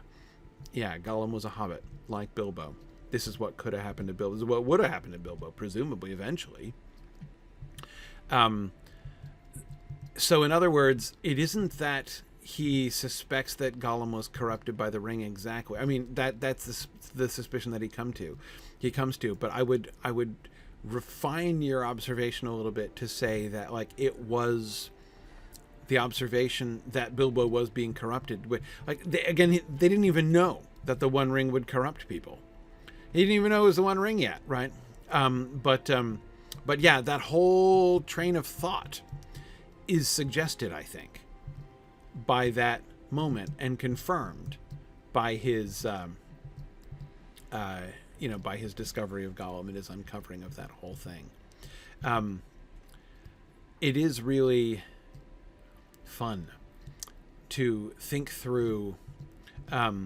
Gollum was a hobbit, like Bilbo. This is what could have happened to Bilbo. This is what would have happened to Bilbo, presumably, eventually. So in other words, it isn't that he suspects that Gollum was corrupted by the ring exactly. I mean, that's the suspicion that he comes to. But I would refine your observation a little bit to say that, like, it was the observation that Bilbo was being corrupted. They didn't even know that the One Ring would corrupt people. He didn't even know it was the One Ring yet, right? But yeah, that whole train of thought is suggested, I think, by that moment and confirmed by his, by his discovery of Gollum and his uncovering of that whole thing. It is really fun to think through, the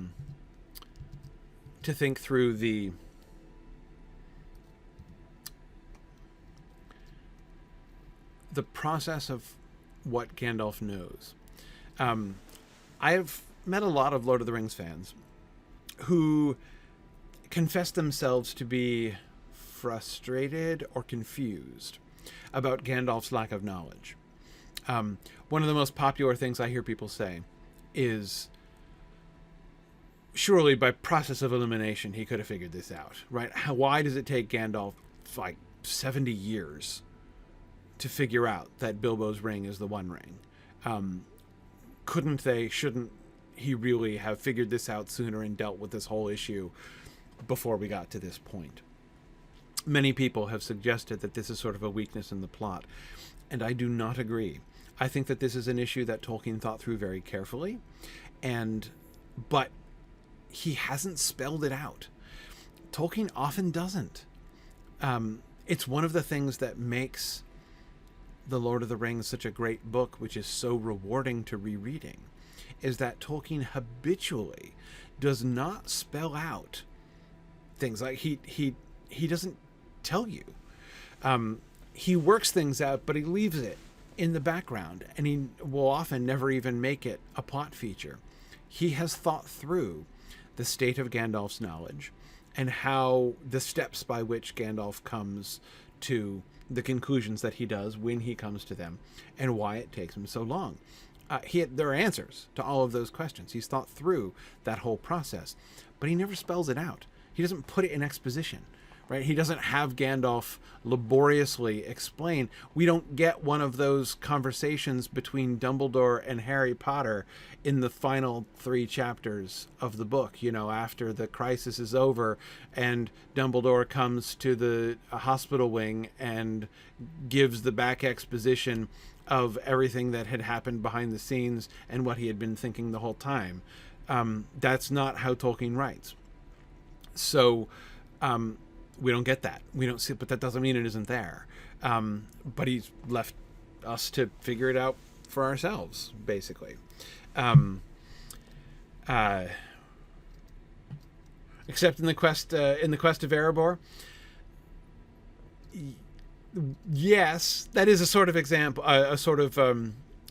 process of what Gandalf knows. I have met a lot of Lord of the Rings fans who confess themselves to be frustrated or confused about Gandalf's lack of knowledge. One of the most popular things I hear people say is, surely by process of elimination he could have figured this out, right? Why does it take Gandalf like 70 years to figure out that Bilbo's ring is the One Ring? Shouldn't he really have figured this out sooner and dealt with this whole issue before we got to this point? Many people have suggested that this is sort of a weakness in the plot, and I do not agree. I think that this is an issue that Tolkien thought through very carefully, but he hasn't spelled it out. Tolkien often doesn't. It's one of the things that makes The Lord of the Rings such a great book, which is so rewarding to rereading, is that Tolkien habitually does not spell out things. Like he doesn't tell you. He works things out, but he leaves it in the background, and he will often never even make it a plot feature. He has thought through the state of Gandalf's knowledge and how the steps by which Gandalf comes to the conclusions that he does when he comes to them, and why it takes him so long. There are answers to all of those questions. He's thought through that whole process, but he never spells it out. He doesn't put it in exposition, right? He doesn't have Gandalf laboriously explain. We don't get one of those conversations between Dumbledore and Harry Potter in the final 3 chapters of the book, after the crisis is over and Dumbledore comes to the hospital wing and gives the back exposition of everything that had happened behind the scenes and what he had been thinking the whole time. That's not how Tolkien writes. So we don't get that. We don't see it, but that doesn't mean it isn't there. But he's left us to figure it out for ourselves, basically. Except in the quest of Erebor. Yes, that is a sort of example, a sort of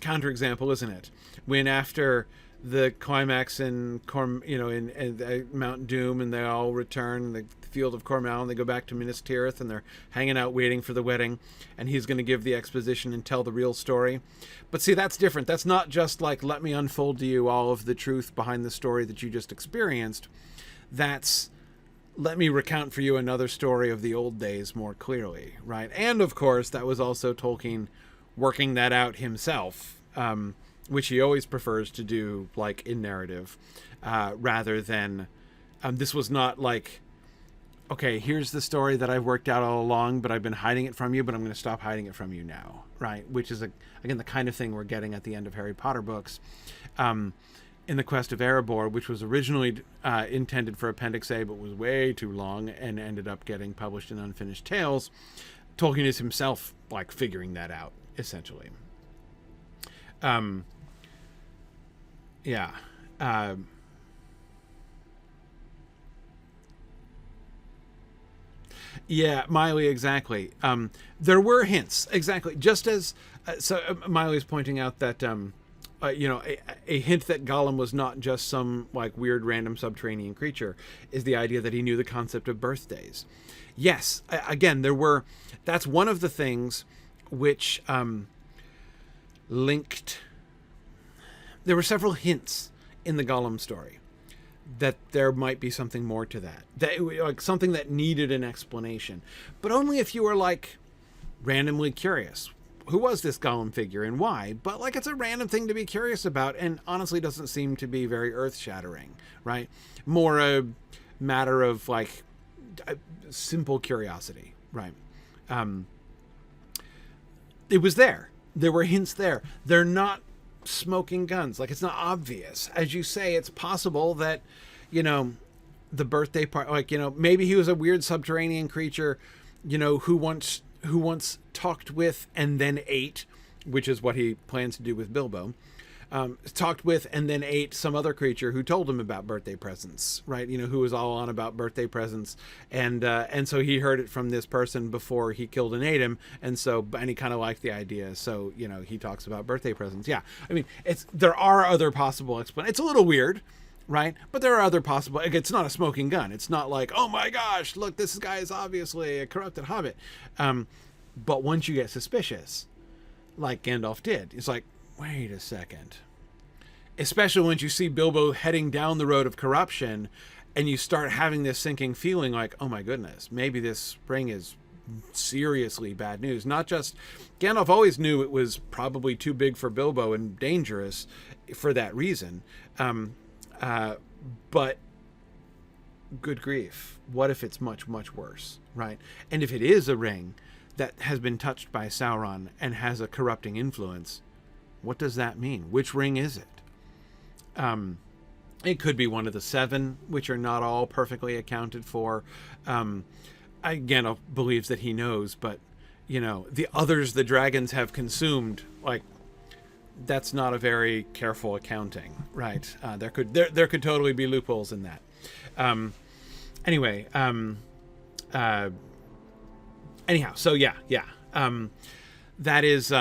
counterexample, isn't it? When after the climax in Mount Doom, and they all return, the field of Cormal, and they go back to Minas Tirith, and they're hanging out waiting for the wedding, and he's going to give the exposition and tell the real story. But see, that's different. That's not just like, let me unfold to you all of the truth behind the story that you just experienced. That's, let me recount for you another story of the old days more clearly, right? And of course, that was also Tolkien working that out himself, which he always prefers to do, like in narrative, rather than, this was not like, okay, here's the story that I've worked out all along, but I've been hiding it from you, but I'm going to stop hiding it from you now, right? Which is, again, the kind of thing we're getting at the end of Harry Potter books. In the Quest of Erebor, which was originally intended for Appendix A, but was way too long and ended up getting published in Unfinished Tales, Tolkien is himself, like, figuring that out, essentially. Yeah, Miley, exactly. There were hints, exactly. Just as... Miley is pointing out that... a hint that Gollum was not just some like weird random subterranean creature is the idea that he knew the concept of birthdays. Yes, again, that's one of the things which linked. There were several hints in the Gollum story that there might be something more to that, like something that needed an explanation, but only if you were like randomly curious. Who was this Gollum figure and why? But like, it's a random thing to be curious about, and honestly doesn't seem to be very earth-shattering, right? More a matter of like simple curiosity, right? It was there. There were hints there. They're not smoking guns. Like, it's not obvious. As you say, it's possible that, the birthday part, like, maybe he was a weird subterranean creature, who once talked with and then ate, which is what he plans to do with Bilbo, talked with and then ate some other creature who told him about birthday presents, right? Who was all on about birthday presents. And so he heard it from this person before he killed and ate him. And he kind of liked the idea. So, he talks about birthday presents. Yeah. I mean, there are other possible explanations. It's a little weird, right? But there are other possible, it's not a smoking gun. It's not like, oh my gosh, look, this guy is obviously a corrupted hobbit. But once you get suspicious, like Gandalf did, it's like, wait a second. Especially once you see Bilbo heading down the road of corruption and you start having this sinking feeling like, oh my goodness, maybe this ring is seriously bad news. Not just, Gandalf always knew it was probably too big for Bilbo and dangerous for that reason. But good grief, what if it's much, much worse, right? And if it is a ring that has been touched by Sauron and has a corrupting influence, what does that mean? Which ring is it? It could be one of the 7, which are not all perfectly accounted for. Gandalf believes that he knows, but, the others the dragons have consumed, like, that's not a very careful accounting, right? There could totally be loopholes in that. Anyhow, so yeah. That is,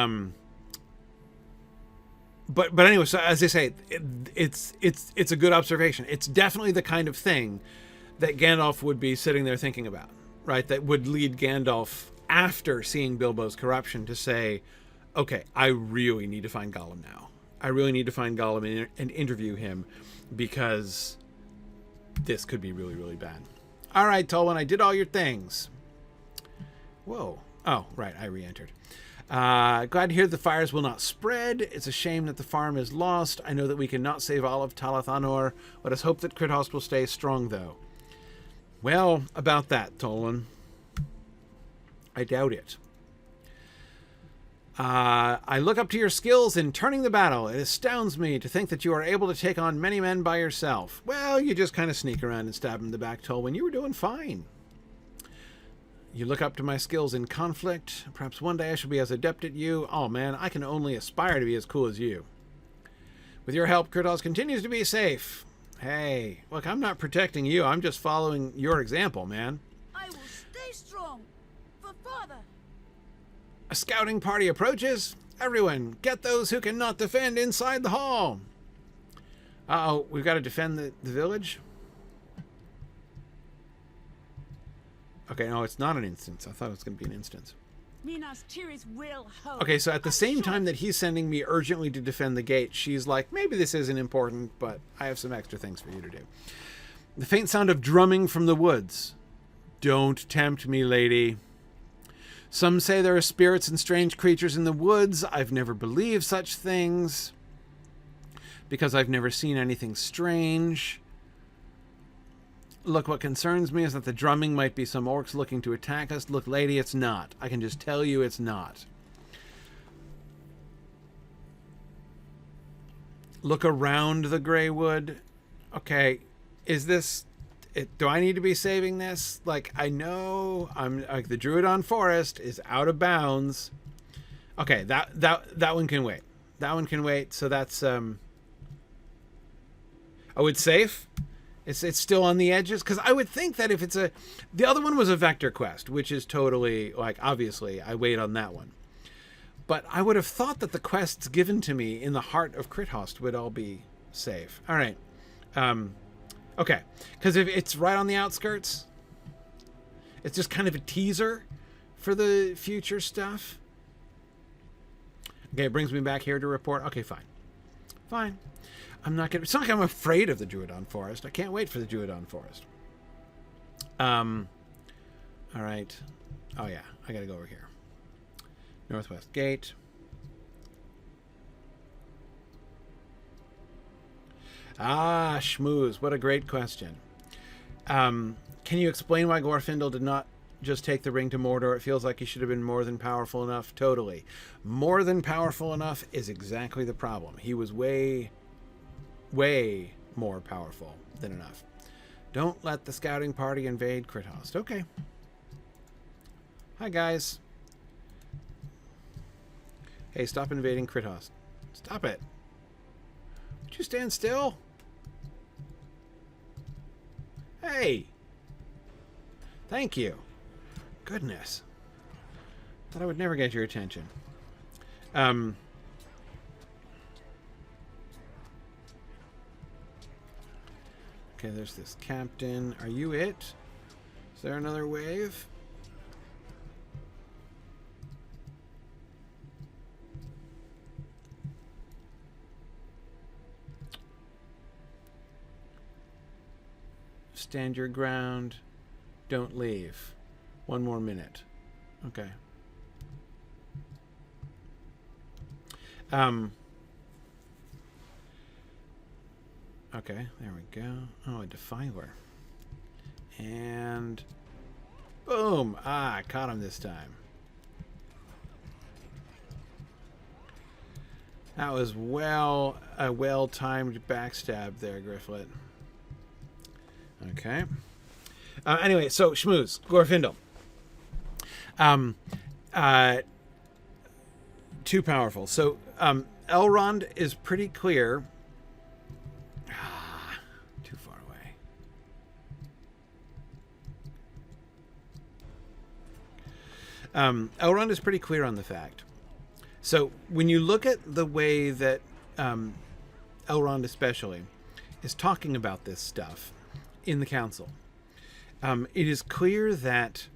but anyway, so as I say, it's a good observation. It's definitely the kind of thing that Gandalf would be sitting there thinking about, right? That would lead Gandalf, after seeing Bilbo's corruption, to say, okay, I really need to find Gollum now. I really need to find Gollum and interview him, because this could be really, really bad. All right, Tolwin, I did all your things. Whoa. Oh, right, I re-entered. Glad to hear the fires will not spread. It's a shame that the farm is lost. I know that we cannot save all of Talath Anor. Let us hope that Crithost will stay strong, though. Well, about that, Tolwin, I doubt it. I look up to your skills in turning the battle. It astounds me to think that you are able to take on many men by yourself. Well, you just kind of sneak around and stab him in the back, Tolwin. You were doing fine. You look up to my skills in conflict. Perhaps one day I shall be as adept at you. Oh, man, I can only aspire to be as cool as you. With your help, Crithost continues to be safe. Hey, look, I'm not protecting you. I'm just following your example, man.
I will stay strong. For father.
A scouting party approaches. Everyone, get those who cannot defend inside the hall. Uh-oh, we've got to defend the village? Okay, no, it's not an instance. I thought it was going to be an instance.
Minas Tirith will hold.
Okay, so at the same time that he's sending me urgently to defend the gate, she's like, maybe this isn't important, but I have some extra things for you to do. The faint sound of drumming from the woods. Don't tempt me, lady. Some say there are spirits and strange creatures in the woods. I've never believed such things because I've never seen anything strange. Look, what concerns me is that the drumming might be some orcs looking to attack us. Look, lady, it's not. I can just tell you it's not. Look around the gray wood. Okay, is this... do I need to be saving this? Like, I know I'm like the Drúadan Forest is out of bounds. Okay, that one can wait. That one can wait. So that's oh, it's safe. It's still on the edges, because I would think that if it's the other one was a vector quest, which is totally like, obviously I wait on that one. But I would have thought that the quests given to me in the heart of Crithost would all be safe. All right. Okay, because if it's right on the outskirts, it's just kind of a teaser for the future stuff. Okay, it brings me back here to report. Okay, fine. Fine. I'm not gonna... It's not like I'm afraid of the Drúadan Forest. I can't wait for the Drúadan Forest. All right. Oh, yeah. I gotta go over here. Northwest Gate. Ah, schmooze. What a great question. Can you explain why Glorfindel did not just take the ring to Mordor? It feels like he should have been more than powerful enough. Totally. More than powerful enough is exactly the problem. He was way more powerful than enough. Don't let the scouting party invade Crithost. Okay. Hi, guys. Hey, stop invading Crithost. Stop it. Would you stand still? Hey. Thank you. Goodness. Thought I would never get your attention. Okay, there's this captain. Are you it? Is there another wave? Stand your ground. Don't leave. 1 more minute. Okay. Okay, there we go. Oh, a defiler. And boom! Ah, I caught him this time. That was a well-timed backstab there, Gryfflet. Okay. Anyway, so schmooze, Glorfindel. Too powerful. So Elrond is pretty clear. Too far away. Elrond is pretty clear on the fact. So when you look at the way that Elrond especially is talking about this stuff in the council, it is clear that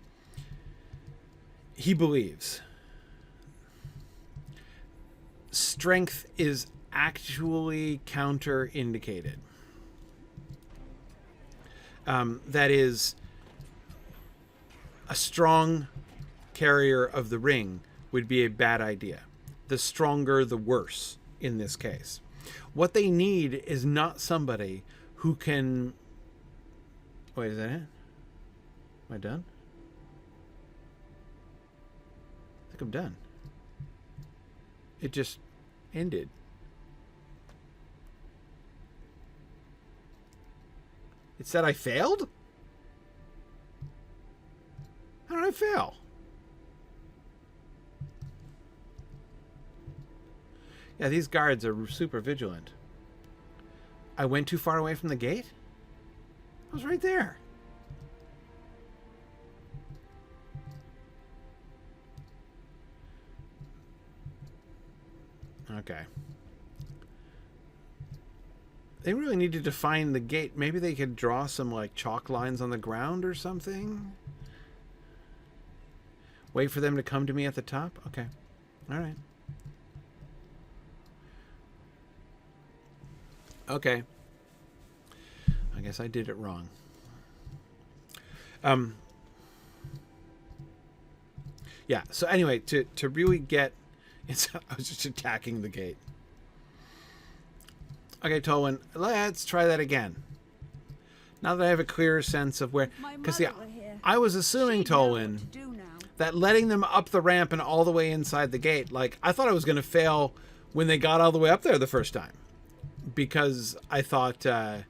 he believes strength is actually counter-indicated. That is, a strong carrier of the ring would be a bad idea. The stronger, the worse in this case. What they need is not somebody who can... Wait, is that it? Am I done? I think I'm done. It just ended. It said I failed? How did I fail? Yeah, these guards are super vigilant. I went too far away from the gate? I was right there. Okay. They really need to define the gate. Maybe they could draw some, like, chalk lines on the ground or something? Wait for them to come to me at the top? Okay. All right. Okay. I guess I did it wrong. Yeah, so anyway, to really get... I was just attacking the gate. Okay, Tolwin, let's try that again. Now that I have a clearer sense of where... Because I was assuming, Tolwin, that letting them up the ramp and all the way inside the gate, like, I thought I was going to fail when they got all the way up there the first time. Because I thought, I'm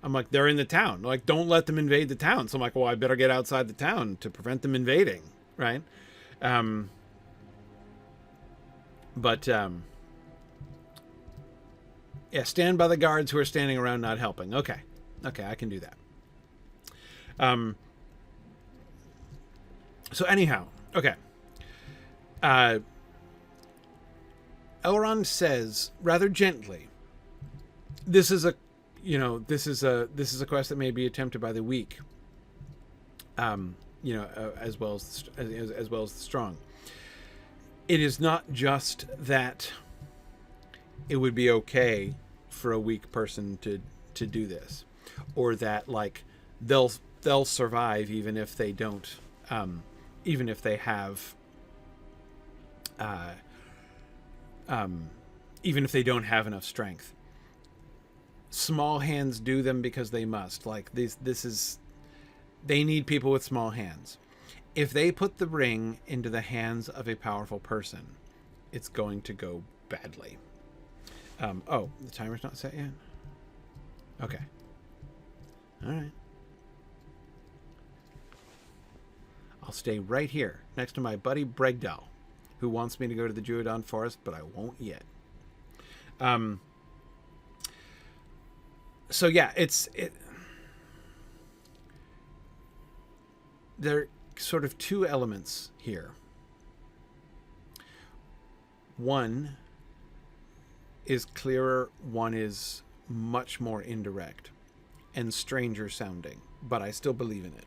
like, they're in the town. Like, don't let them invade the town. So I'm like, well, I better get outside the town to prevent them invading, right? Yeah, stand by the guards who are standing around not helping. Okay. Okay, I can do that. So anyhow, okay. Elrond says rather gently, this is a quest that may be attempted by the weak. As well as the strong. It is not just that it would be okay for a weak person to do this, or that, like, they'll survive even if they don't, even if they have, even if they don't have enough strength. Small hands do them because they must. Like, they need people with small hands. If they put the ring into the hands of a powerful person, it's going to go badly. Oh, the timer's not set yet? Okay. All right. I'll stay right here next to my buddy Bregdal, who wants me to go to the Drúadan Forest, but I won't yet. So yeah, there are sort of two elements here. One is clearer, one is much more indirect and stranger sounding, but I still believe in it.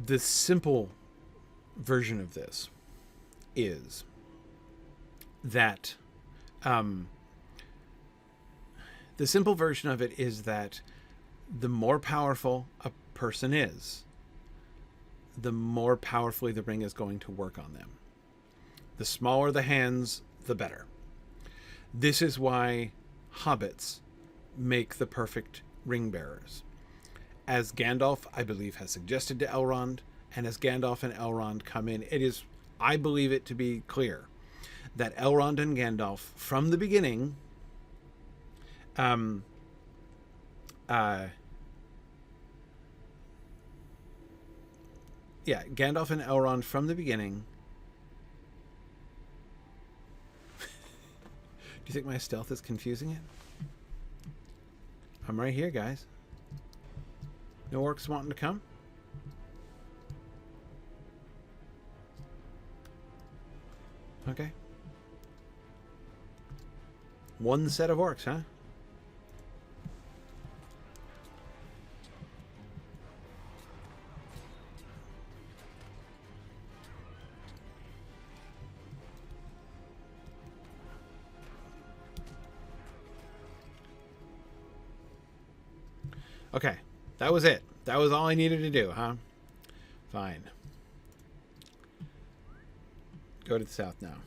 The simple version of this is that the simple version of it is that the more powerful a person is, the more powerfully the ring is going to work on them. The smaller the hands, the better. This is why hobbits make the perfect ring bearers. As Gandalf, I believe, has suggested to Elrond, and as Gandalf and Elrond come in, it is, I believe it to be clear that Elrond and Gandalf, from the beginning, Gandalf and Elrond from the beginning. Do you think my stealth is confusing it? I'm right here, guys. No orcs wanting to come? Okay. One set of orcs, huh? Okay, that was it. That was all I needed to do, huh? Fine. Go to the south now.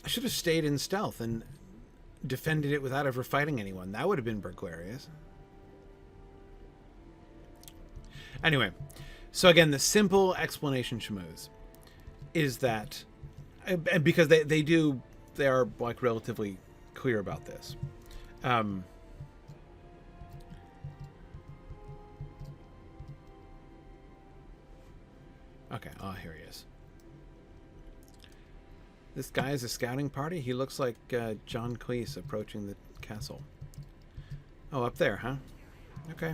I should have stayed in stealth and defended it without ever fighting anyone. That would have been burglarious. Anyway, so again, the simple explanation schmooze. is that, and because they are like relatively clear about this. Okay, oh, here he is. This guy is a scouting party. He looks like John Cleese approaching the castle. Oh, up there, huh? Okay.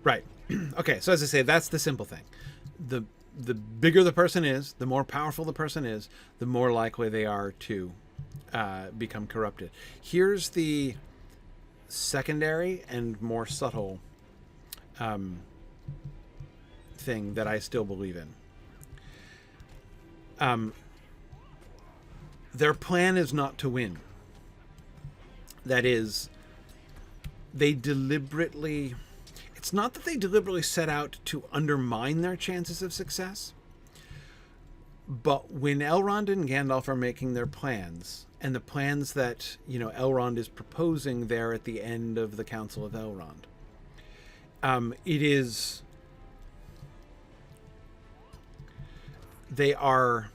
Right. Okay, so as I say, that's the simple thing. The bigger the person is, the more powerful the person is, the more likely they are to become corrupted. Here's the secondary and more subtle thing that I still believe in. Their plan is not to win. That is, it's not that they deliberately set out to undermine their chances of success, but when Elrond and Gandalf are making their plans, and the plans that, Elrond is proposing there at the end of the Council of Elrond, they are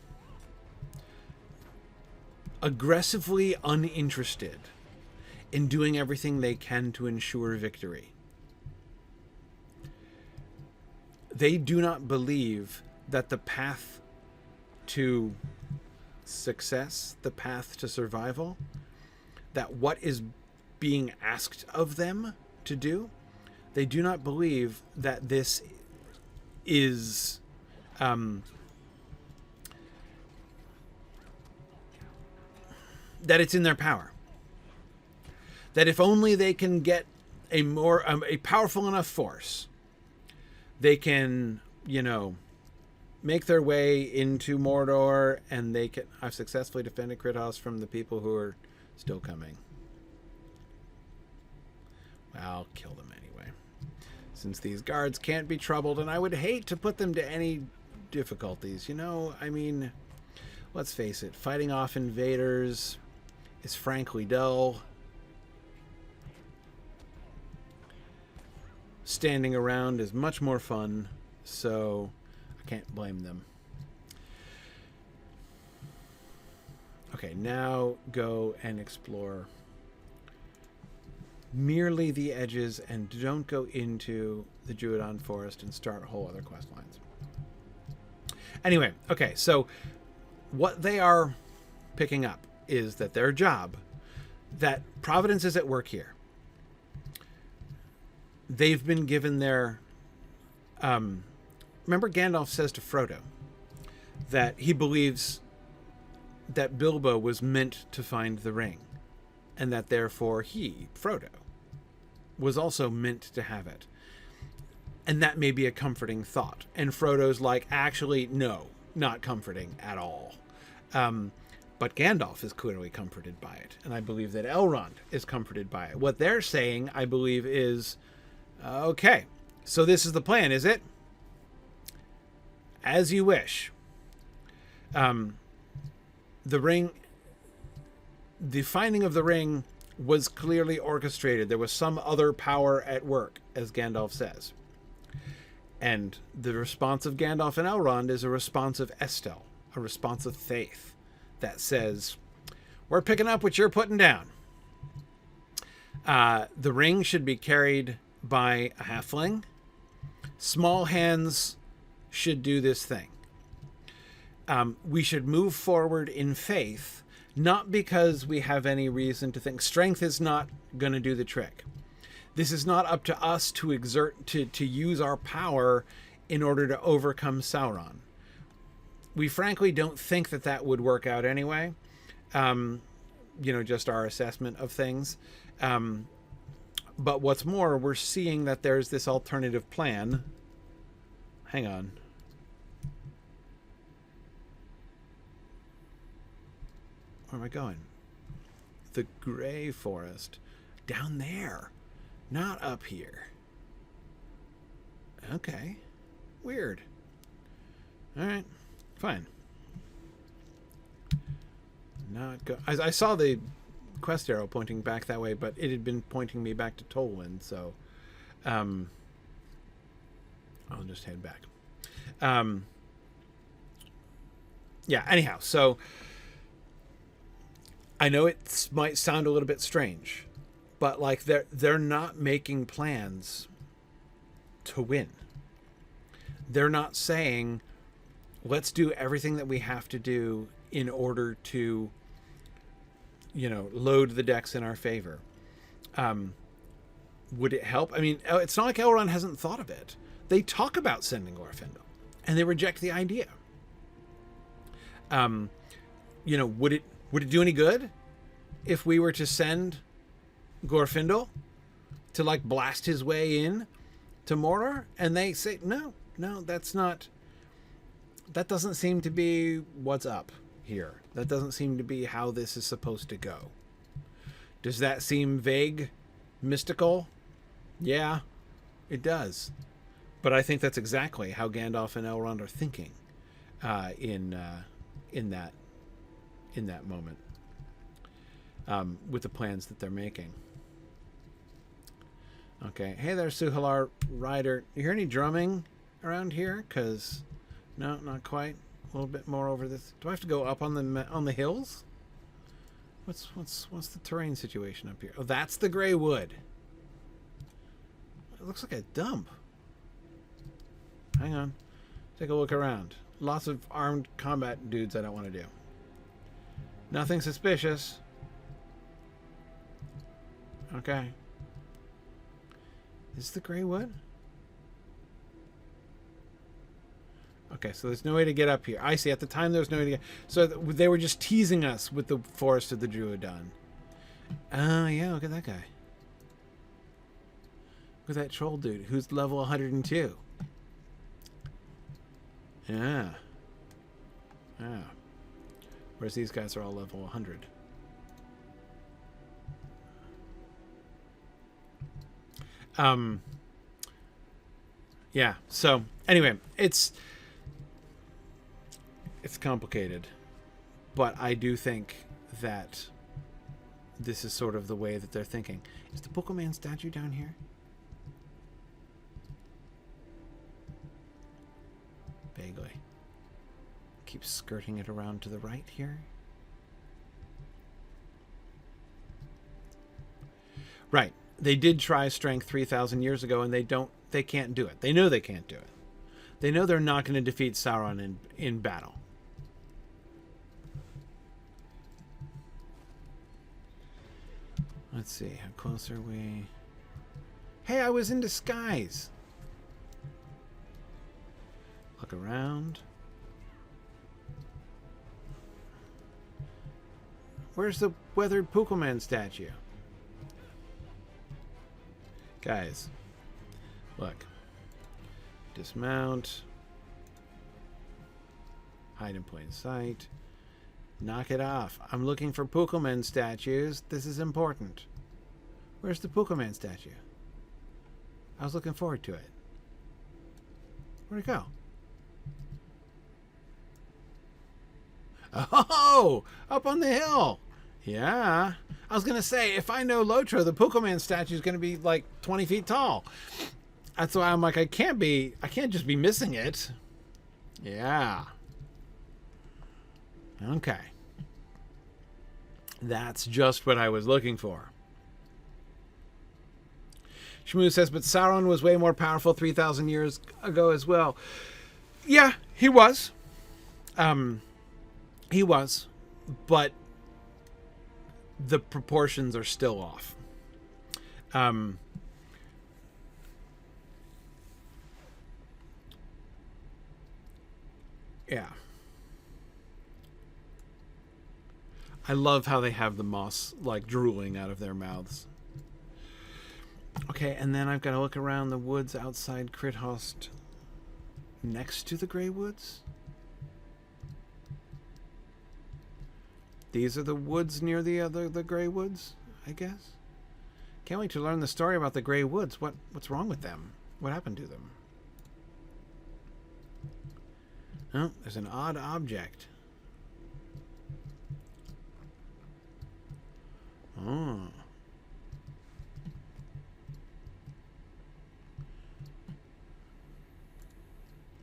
aggressively uninterested in doing everything they can to ensure victory. They do not believe that the path to success, the path to survival, that what is being asked of them to do, they do not believe that this is that it's in their power. That if only they can get a powerful enough force, they can, make their way into Mordor, and I've successfully defended Crithost from the people who are still coming. Well, I'll kill them anyway, since these guards can't be troubled, and I would hate to put them to any difficulties. Let's face it, fighting off invaders is frankly dull. Standing around is much more fun, so I can't blame them. Okay, now go and explore merely the edges, and don't go into the Drúadan Forest and start whole other quest lines. Anyway, okay, so what they are picking up is that their job, that Providence is at work here. They've been given their... remember Gandalf says to Frodo that he believes that Bilbo was meant to find the ring, and that therefore he, Frodo, was also meant to have it. And that may be a comforting thought. And Frodo's like, actually, no, not comforting at all. But Gandalf is clearly comforted by it. And I believe that Elrond is comforted by it. What they're saying, I believe, is, okay, so this is the plan, is it? As you wish. The ring, the finding of the ring was clearly orchestrated. There was some other power at work, as Gandalf says. And the response of Gandalf and Elrond is a response of Estel, a response of faith that says, we're picking up what you're putting down. The ring should be carried by a halfling. Small hands should do this thing. We should move forward in faith, not because we have any reason to think. Strength is not going to do the trick. This is not up to us to exert, to use our power in order to overcome Sauron. We frankly don't think that that would work out anyway. Just our assessment of things. But what's more, we're seeing that there's this alternative plan. Hang on. Where am I going? The Grey Forest. Down there. Not up here. Okay. Weird. Alright. Fine. Not go. I saw the quest arrow pointing back that way, but it had been pointing me back to Tolwin, so I'll just head back. Yeah, anyhow, so I know it might sound a little bit strange, but like they're not making plans to win. They're not saying, let's do everything that we have to do in order to, load the decks in our favor. Would it help? I mean, it's not like Elrond hasn't thought of it. They talk about sending Glorfindel, and they reject the idea. Would it do any good if we were to send Glorfindel to like blast his way in to Mordor? And they say, no, that doesn't seem to be what's up here. That doesn't seem to be how this is supposed to go. Does that seem vague, mystical? Yeah, it does. But I think that's exactly how Gandalf and Elrond are thinking in that moment with the plans that they're making. Okay, hey there, Sûhalar rider. You hear any drumming around here? Because no, not quite. A little bit more over this. Do I have to go up on the hills? What's the terrain situation up here? Oh, that's the Grey Wood. It looks like a dump. Hang on. Take a look around. Lots of armed combat dudes I don't want to do. Nothing suspicious. Okay. Is the Grey Wood? Okay, so there's no way to get up here. I see. At the time, there was no way to get... So they were just teasing us with the Forest of the Drúadan. Oh, yeah, look at that guy. Look at that troll dude who's level 102. Yeah. Yeah. Whereas these guys are all level 100. Yeah, so anyway, it's complicated, but I do think that this is sort of the way that they're thinking. Is the Púkel-man statue down here? Vaguely. Keep skirting it around to the right here. Right. They did try strength 3,000 years ago, and they can't do it. They know they can't do it. They know they're not going to defeat Sauron in battle. Let's see, how close are we? Hey, I was in disguise. Look around. Where's the weathered Púkel-man statue? Guys, look. Dismount. Hide in plain sight. Knock it off. I'm looking for Púkel-man statues. This is important. Where's the Púkel-man statue? I was looking forward to it. Where'd it go? Oh! Up on the hill! Yeah. I was going to say, if I know Lotro, the Púkel-man statue is going to be like 20 feet tall. That's why I'm like, I can't just be missing it. Yeah. Okay. That's just what I was looking for. Shmoo says, but Sauron was way more powerful 3,000 years ago as well. Yeah, he was. He was. But the proportions are still off. Yeah. I love how they have the moss like drooling out of their mouths. Okay, and then I've got to look around the woods outside Crithost next to the Grey Woods. These are the woods near the Grey Woods, I guess. Can't wait to learn the story about the Grey Woods. What's wrong with them? What happened to them? Oh, there's an odd object. Oh.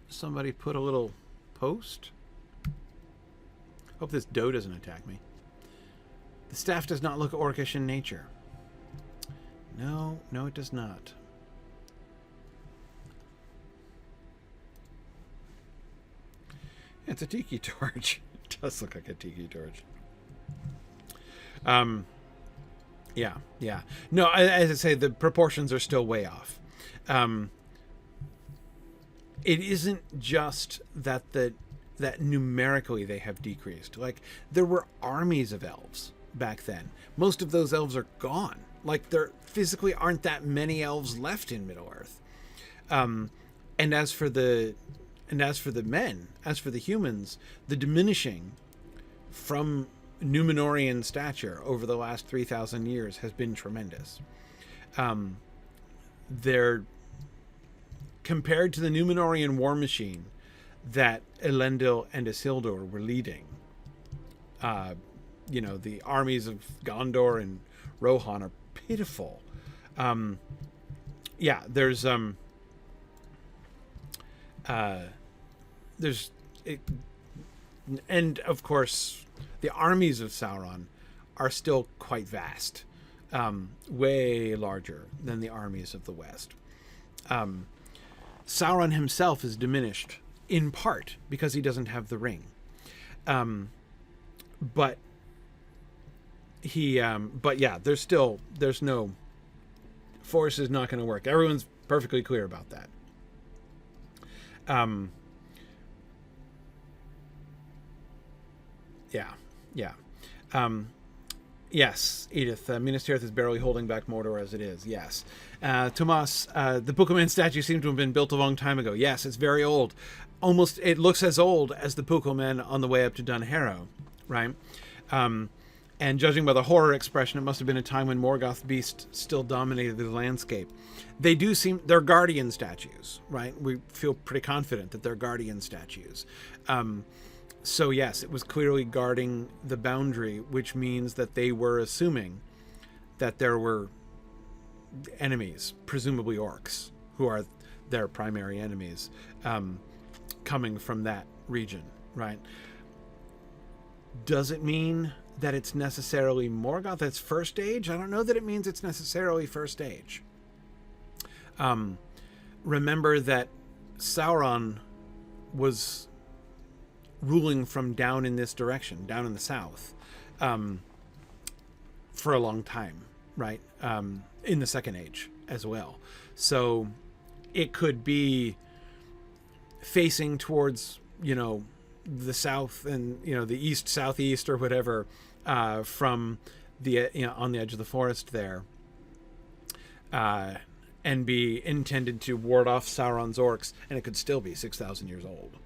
Somebody put a little post. Hope this doe doesn't attack me. The staff does not look orcish in nature. No, it does not. It's a tiki torch. It does look like a tiki torch. Yeah. No, as I say, the proportions are still way off. It isn't just that that numerically they have decreased. Like, there were armies of elves back then. Most of those elves are gone. Like, there physically aren't that many elves left in Middle-earth. And as for the men, as for the humans, the diminishing from Numenorian stature over the last 3,000 years has been tremendous. They're compared to the Numenorian war machine that Elendil and Isildur were leading. The armies of Gondor and Rohan are pitiful. And of course, the armies of Sauron are still quite vast, way larger than the armies of the West. Sauron himself is diminished in part because he doesn't have the ring. But there's no force is not going to work. Everyone's perfectly clear about that. Yes, Edith, Minas Tirith is barely holding back Mordor as it is. Yes. Tomas, the Púkel-man statue seems to have been built a long time ago. Yes, it's very old. Almost, it looks as old as the Púkel-man on the way up to Dunharrow, right? And judging by the horror expression, it must have been a time when Morgoth Beast still dominated the landscape. They're guardian statues, right? We feel pretty confident that they're guardian statues. So yes, it was clearly guarding the boundary, which means that they were assuming that there were enemies, presumably orcs, who are their primary enemies, coming from that region, right? Does it mean that it's necessarily Morgoth that's first age? I don't know that it means it's necessarily first age. Remember that Sauron was ruling from down in this direction, down in the south, for a long time, right? In the second age as well. So it could be facing towards, the south and, the east, southeast or whatever, from the, on the edge of the forest there, and be intended to ward off Sauron's orcs, and it could still be 6,000 years old.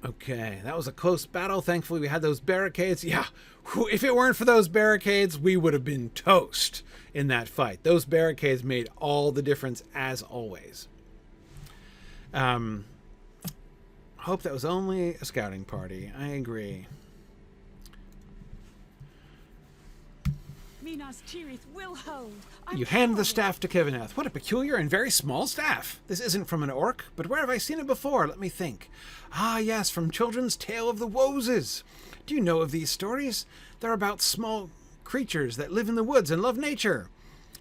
Okay, that was a close battle. Thankfully, we had those barricades. Yeah, if it weren't for those barricades, we would have been toast in that fight. Those barricades made all the difference, as always. Hope that was only a scouting party. I agree.
Minas Tirith will hold.
You hand the staff to Kevineth. What a peculiar and very small staff. This isn't from an orc, but where have I seen it before? Let me think. Ah, yes, from Children's Tale of the Woses. Do you know of these stories? They're about small creatures that live in the woods and love nature.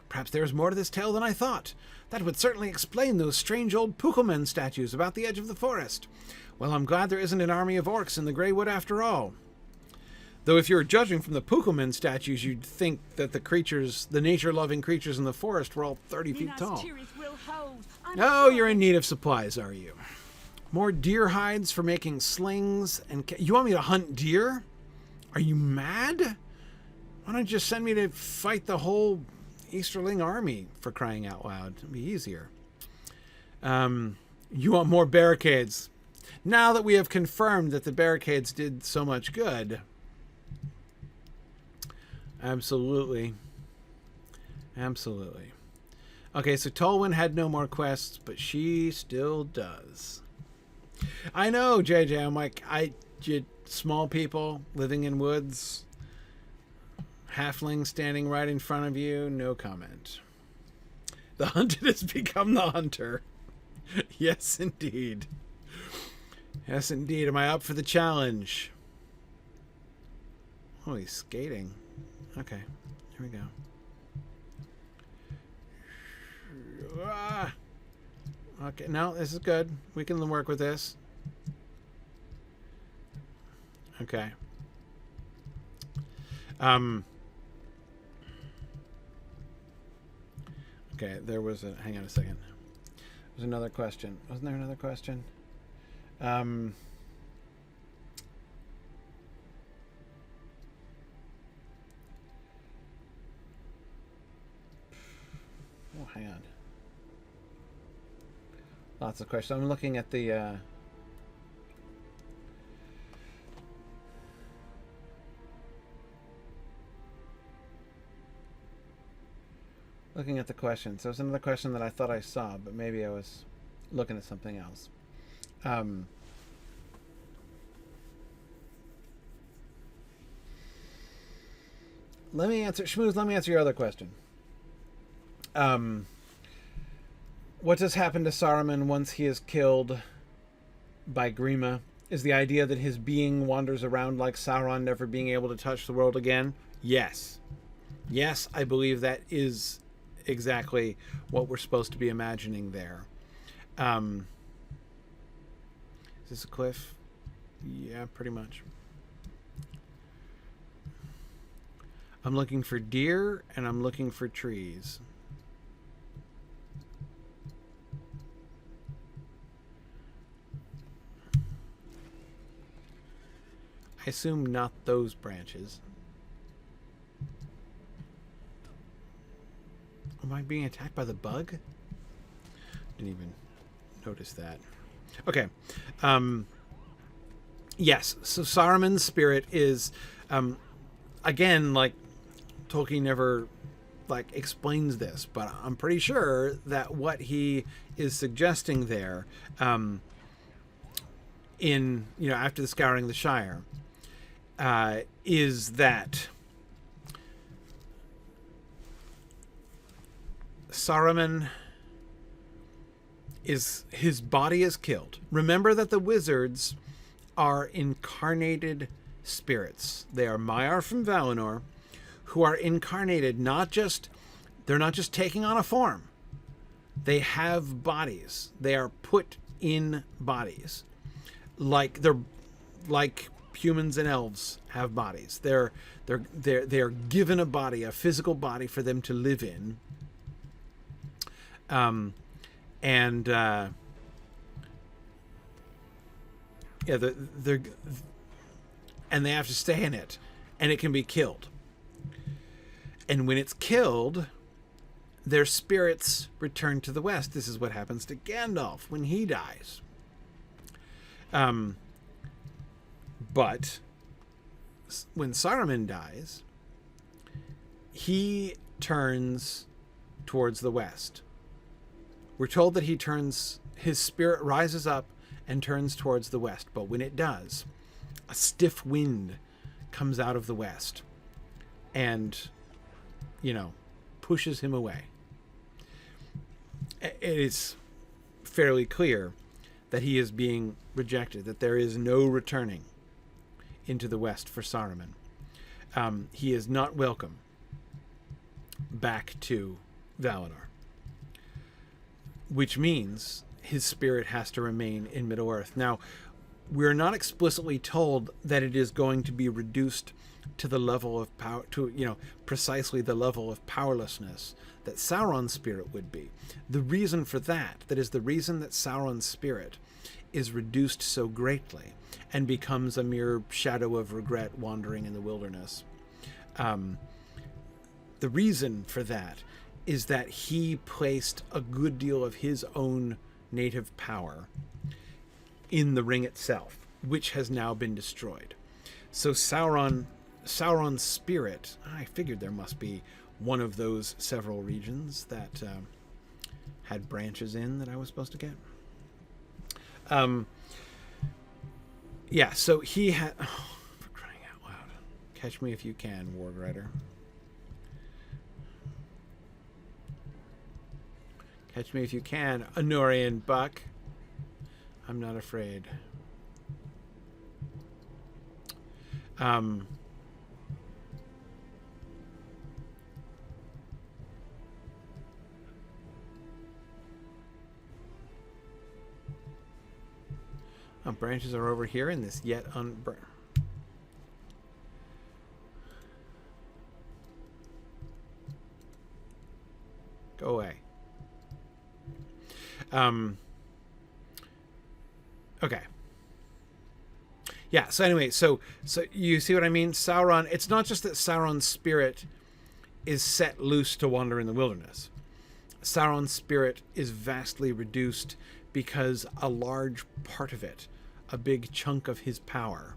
Perhaps there is more to this tale than I thought. That would certainly explain those strange old Púkel-man statues about the edge of the forest. Well, I'm glad there isn't an army of orcs in the Grey Wood after all. Though if you were judging from the Púkel-man statues, you'd think that the nature-loving creatures in the forest were all 30 feet tall. Oh, you're in need of supplies, are you? More deer hides for making slings and... You want me to hunt deer? Are you mad? Why don't you just send me to fight the whole Easterling army, for crying out loud? It'd be easier. You want more barricades? Now that we have confirmed that the barricades did so much good... Absolutely. Okay, so Tolwin had no more quests, but she still does. I know, JJ. I'm like, small people living in woods. Halfling standing right in front of you. No comment. The hunted has become the hunter. Yes, indeed. Yes, indeed. Am I up for the challenge? Oh, he's skating. Okay, here we go. Ah. Okay, no, this is good. We can work with this. Okay. Okay, there was a... Hang on a second. There's another question. Wasn't there another question? Oh, hang on. Lots of questions. I'm looking at the... Looking at the questions. There was another question that I thought I saw, but maybe I was looking at something else. Let me answer, Schmooze, let me answer your other question. What does happen to Saruman once he is killed by Grima? Is the idea that his being wanders around like Sauron, never being able to touch the world again? Yes. Yes, I believe that is exactly what we're supposed to be imagining there. Is this a cliff? Yeah, pretty much. I'm looking for deer and I'm looking for trees. I assume not those branches. Am I being attacked by the bug? Didn't even notice that. Okay. Yes, so Saruman's spirit is, again, like, Tolkien never, like, explains this, but I'm pretty sure that what he is suggesting there, in, you know, after the Scouring the Shire, is that Saruman is, his body is killed. Remember that the wizards are incarnated spirits. They are Maiar from Valinor, who are incarnated, they're not just taking on a form. They have bodies. They are put in bodies. Like humans and elves have bodies. They are given a body, a physical body for them to live in. And they have to stay in it, and it can be killed. And when it's killed, their spirits return to the west. This is what happens to Gandalf when he dies. But when Saruman dies, he turns towards the west. We're told that his spirit rises up and turns towards the west. But when it does, a stiff wind comes out of the west and, you know, pushes him away. It is fairly clear that he is being rejected, that there is no returning into the west for Saruman. He is not welcome back to Valinor, which means his spirit has to remain in Middle-earth. Now, we're not explicitly told that it is going to be reduced to the level of power, to, you know, precisely the level of powerlessness that Sauron's spirit would be. The reason for that is the reason that Sauron's spirit is reduced so greatly and becomes a mere shadow of regret wandering in the wilderness. The reason for that is that he placed a good deal of his own native power in the ring itself, which has now been destroyed. So Sauron's spirit, I figured there must be one of those several regions that had branches in that I was supposed to get. Yeah, so he had... Oh, for crying out loud. Catch me if you can, Warg-rider. Catch me if you can, Honorian buck. I'm not afraid. Branches are over here in this yet Go away. Okay. Yeah, so anyway, so you see what I mean? Sauron, it's not just that Sauron's spirit is set loose to wander in the wilderness. Sauron's spirit is vastly reduced because a large part of it, a big chunk of his power,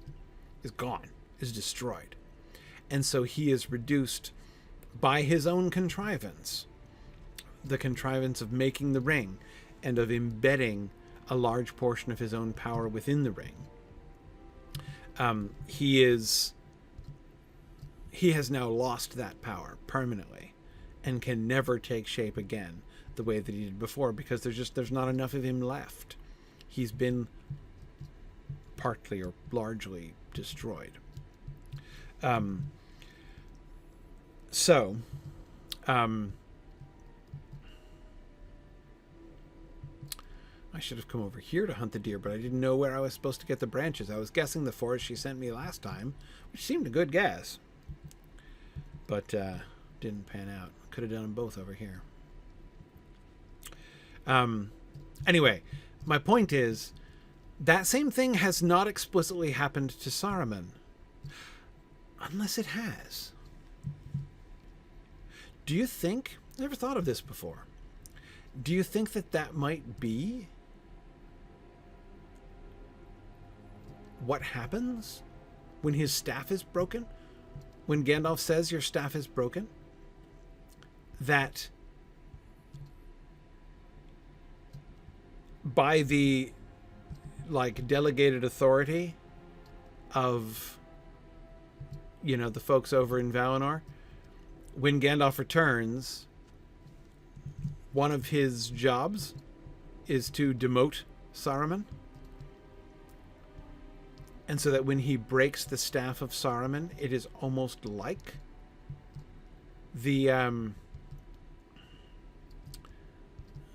is gone, is destroyed. And so he is reduced by his own contrivance, the contrivance of making the ring and of embedding a large portion of his own power within the ring. He has now lost that power permanently and can never take shape again the way that he did before, because there's not enough of him left. He's been partly or largely destroyed. I should have come over here to hunt the deer, but I didn't know where I was supposed to get the branches. I was guessing the forest she sent me last time, which seemed a good guess, but didn't pan out. Could have done them both over here. Anyway, my point is that same thing has not explicitly happened to Saruman, unless it has. Do you think, I never thought of this before, do you think that might be what happens when his staff is broken? When Gandalf says your staff is broken? That by the delegated authority of, the folks over in Valinor, when Gandalf returns, one of his jobs is to demote Saruman. And so that when he breaks the staff of Saruman, it is almost like the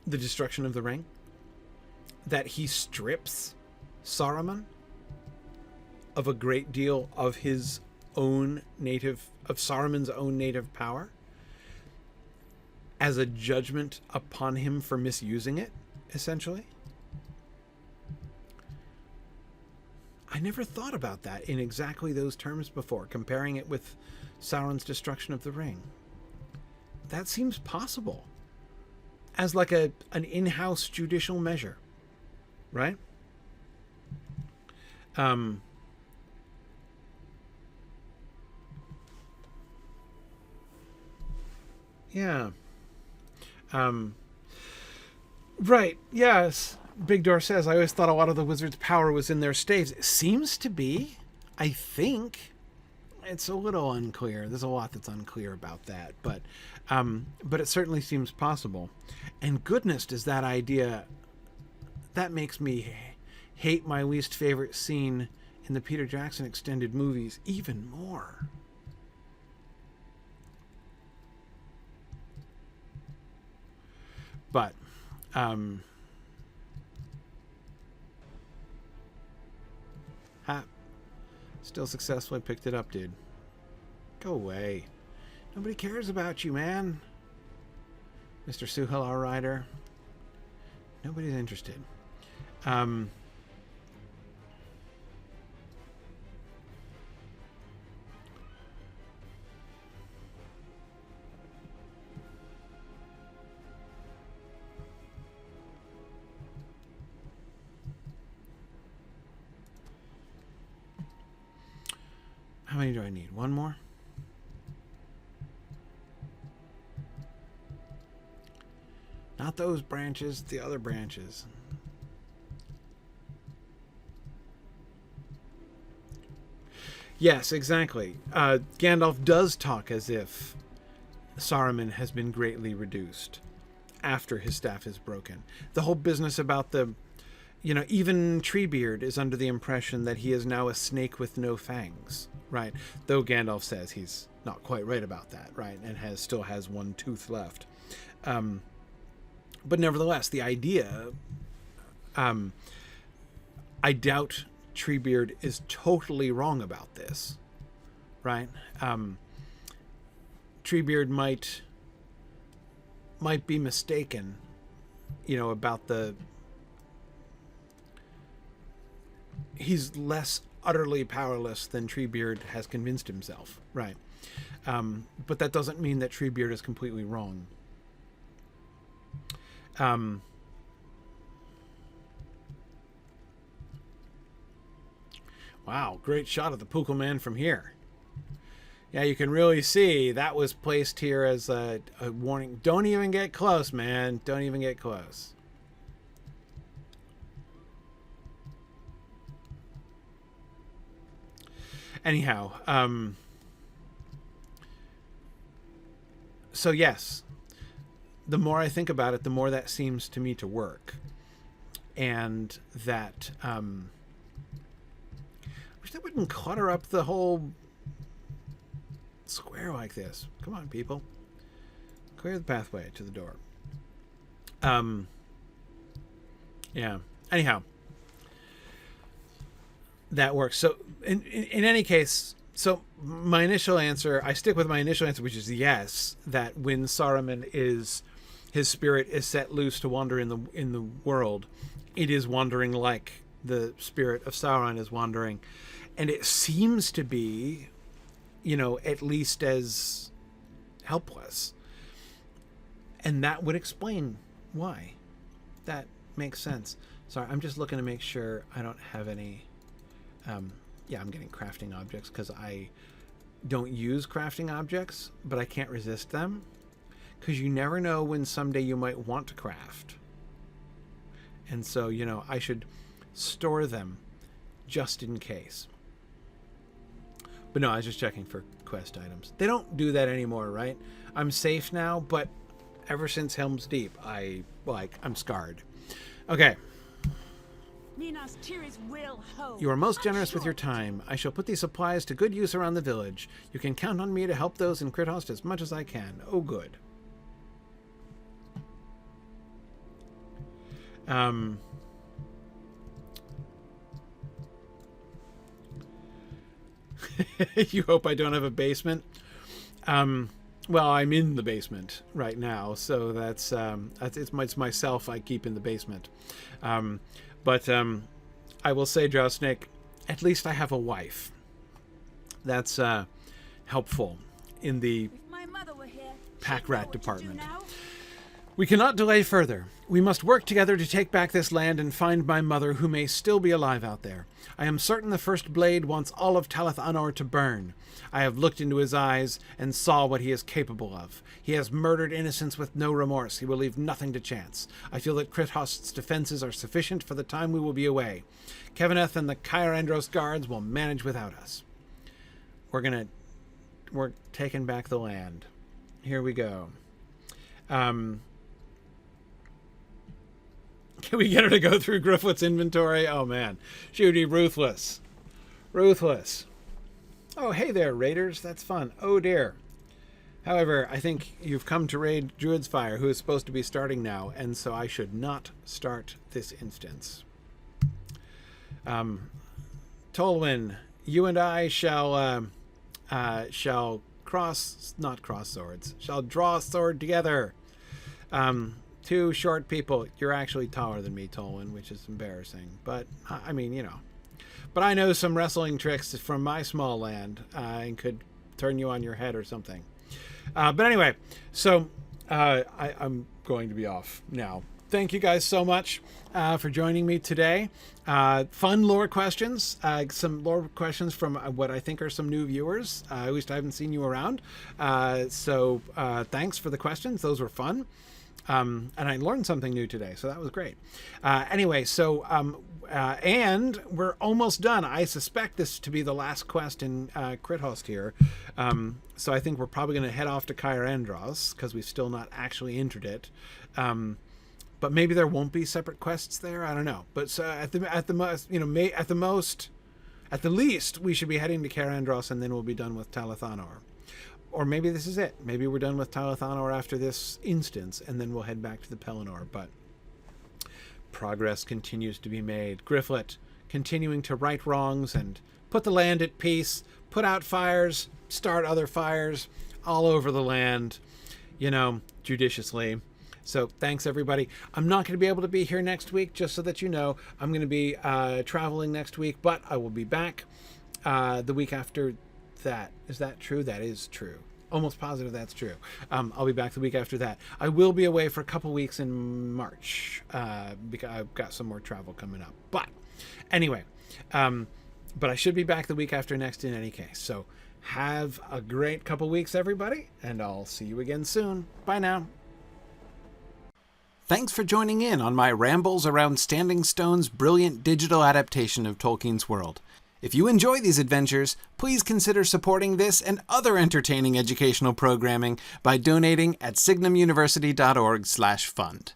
destruction of the ring. That he strips Saruman of a great deal of his own Saruman's own native power, as a judgment upon him for misusing it, essentially. I never thought about that in exactly those terms before, comparing it with Sauron's destruction of the ring. That seems possible as like an in-house judicial measure, right? Yeah. Right. Yes. Big Door says, I always thought a lot of the wizard's power was in their staves. It seems to be. I think. It's a little unclear. There's a lot that's unclear about that. But it certainly seems possible. And goodness, does that idea... That makes me hate my least favorite scene in the Peter Jackson extended movies even more. But... Still successfully picked it up, dude. Go away. Nobody cares about you, man. Mr. Sûhalar rider. Nobody's interested. How many do I need? One more? Not those branches, the other branches. Yes, exactly. Gandalf does talk as if Saruman has been greatly reduced after his staff is broken. The whole business about even Treebeard is under the impression that he is now a snake with no fangs, right? Though Gandalf says he's not quite right about that, right? And still has one tooth left. But nevertheless, the idea, I doubt Treebeard is totally wrong about this, right? Treebeard might be mistaken, about he's less utterly powerless than Treebeard has convinced himself, right? But that doesn't mean that Treebeard is completely wrong. Wow, great shot of the Púkel-man from here. Yeah, you can really see that was placed here as a warning. Don't even get close, man. Don't even get close. Anyhow, so yes, the more I think about it, the more that seems to me to work. And that, I wish that wouldn't clutter up the whole square like this. Come on, people. Clear the pathway to the door. Yeah. Anyhow, that works. So in any case, so my initial answer, I stick with my initial answer, which is yes, that when Saruman his spirit is set loose to wander in the world, it is wandering like the spirit of Sauron is wandering. And it seems to be, at least as helpless. And that would explain why. That makes sense. Sorry, I'm just looking to make sure I don't have any... yeah, I'm getting crafting objects because I don't use crafting objects, but I can't resist them. Because you never know when someday you might want to craft. And so, I should store them just in case. But no, I was just checking for quest items. They don't do that anymore, right? I'm safe now, but ever since Helm's Deep, I'm scarred. Okay. You are most generous with your time. I shall put these supplies to good use around the village. You can count on me to help those in Crithost as much as I can. Oh, good. You hope I don't have a basement? Well, I'm in the basement right now, so it's myself I keep in the basement. But I will say, Drowsnake, at least I have a wife. That's helpful in the pack rat department. We cannot delay further. We must work together to take back this land and find my mother, who may still be alive out there. I am certain the first blade wants all of Talith Anor to burn. I have looked into his eyes and saw what he is capable of. He has murdered innocents with no remorse. He will leave nothing to chance. I feel that Crithost's defenses are sufficient for the time we will be away. Kevineth and the Cair Andros guards will manage without us. We're taking back the land. Here we go. Can we get her to go through Gryfflet's inventory? Oh, man. She would be ruthless. Ruthless. Oh, hey there, raiders. That's fun. Oh, dear. However, I think you've come to raid Druid's Fire, who is supposed to be starting now, and so I should not start this instance. Tolwin, you and I shall not cross swords, shall draw a sword together. Two short people. You're actually taller than me, Tolwin, which is embarrassing. But, I mean, But I know some wrestling tricks from my small land and could turn you on your head or something. But anyway, so I'm going to be off now. Thank you guys so much for joining me today. Fun lore questions. Some lore questions from what I think are some new viewers. At least I haven't seen you around. So thanks for the questions. Those were fun. And I learned something new today, so that was great. Anyway, so and we're almost done. I suspect this to be the last quest in Crithost here. So I think we're probably going to head off to Cair Andros, because we've still not actually entered it. But maybe there won't be separate quests there. I don't know. But at the least, we should be heading to Cair Andros, and then we'll be done with Talathanor. Or maybe this is it. Maybe we're done with Talathanor after this instance, and then we'll head back to the Pelennor. But progress continues to be made. Gryfflet continuing to right wrongs and put the land at peace, put out fires, start other fires all over the land, judiciously. So thanks, everybody. I'm not going to be able to be here next week, just so that you know. I'm going to be traveling next week, but I will be back the week after that. Is that true? That is true. Almost positive that's true. I'll be back the week after that. I will be away for a couple weeks in March because I've got some more travel coming up. But anyway, but I should be back the week after next in any case. So have a great couple weeks, everybody, and I'll see you again soon. Bye now. Thanks for joining in on my rambles around Standing Stone's brilliant digital adaptation of Tolkien's world. If you enjoy these adventures, please consider supporting this and other entertaining educational programming by donating at signumuniversity.org/fund.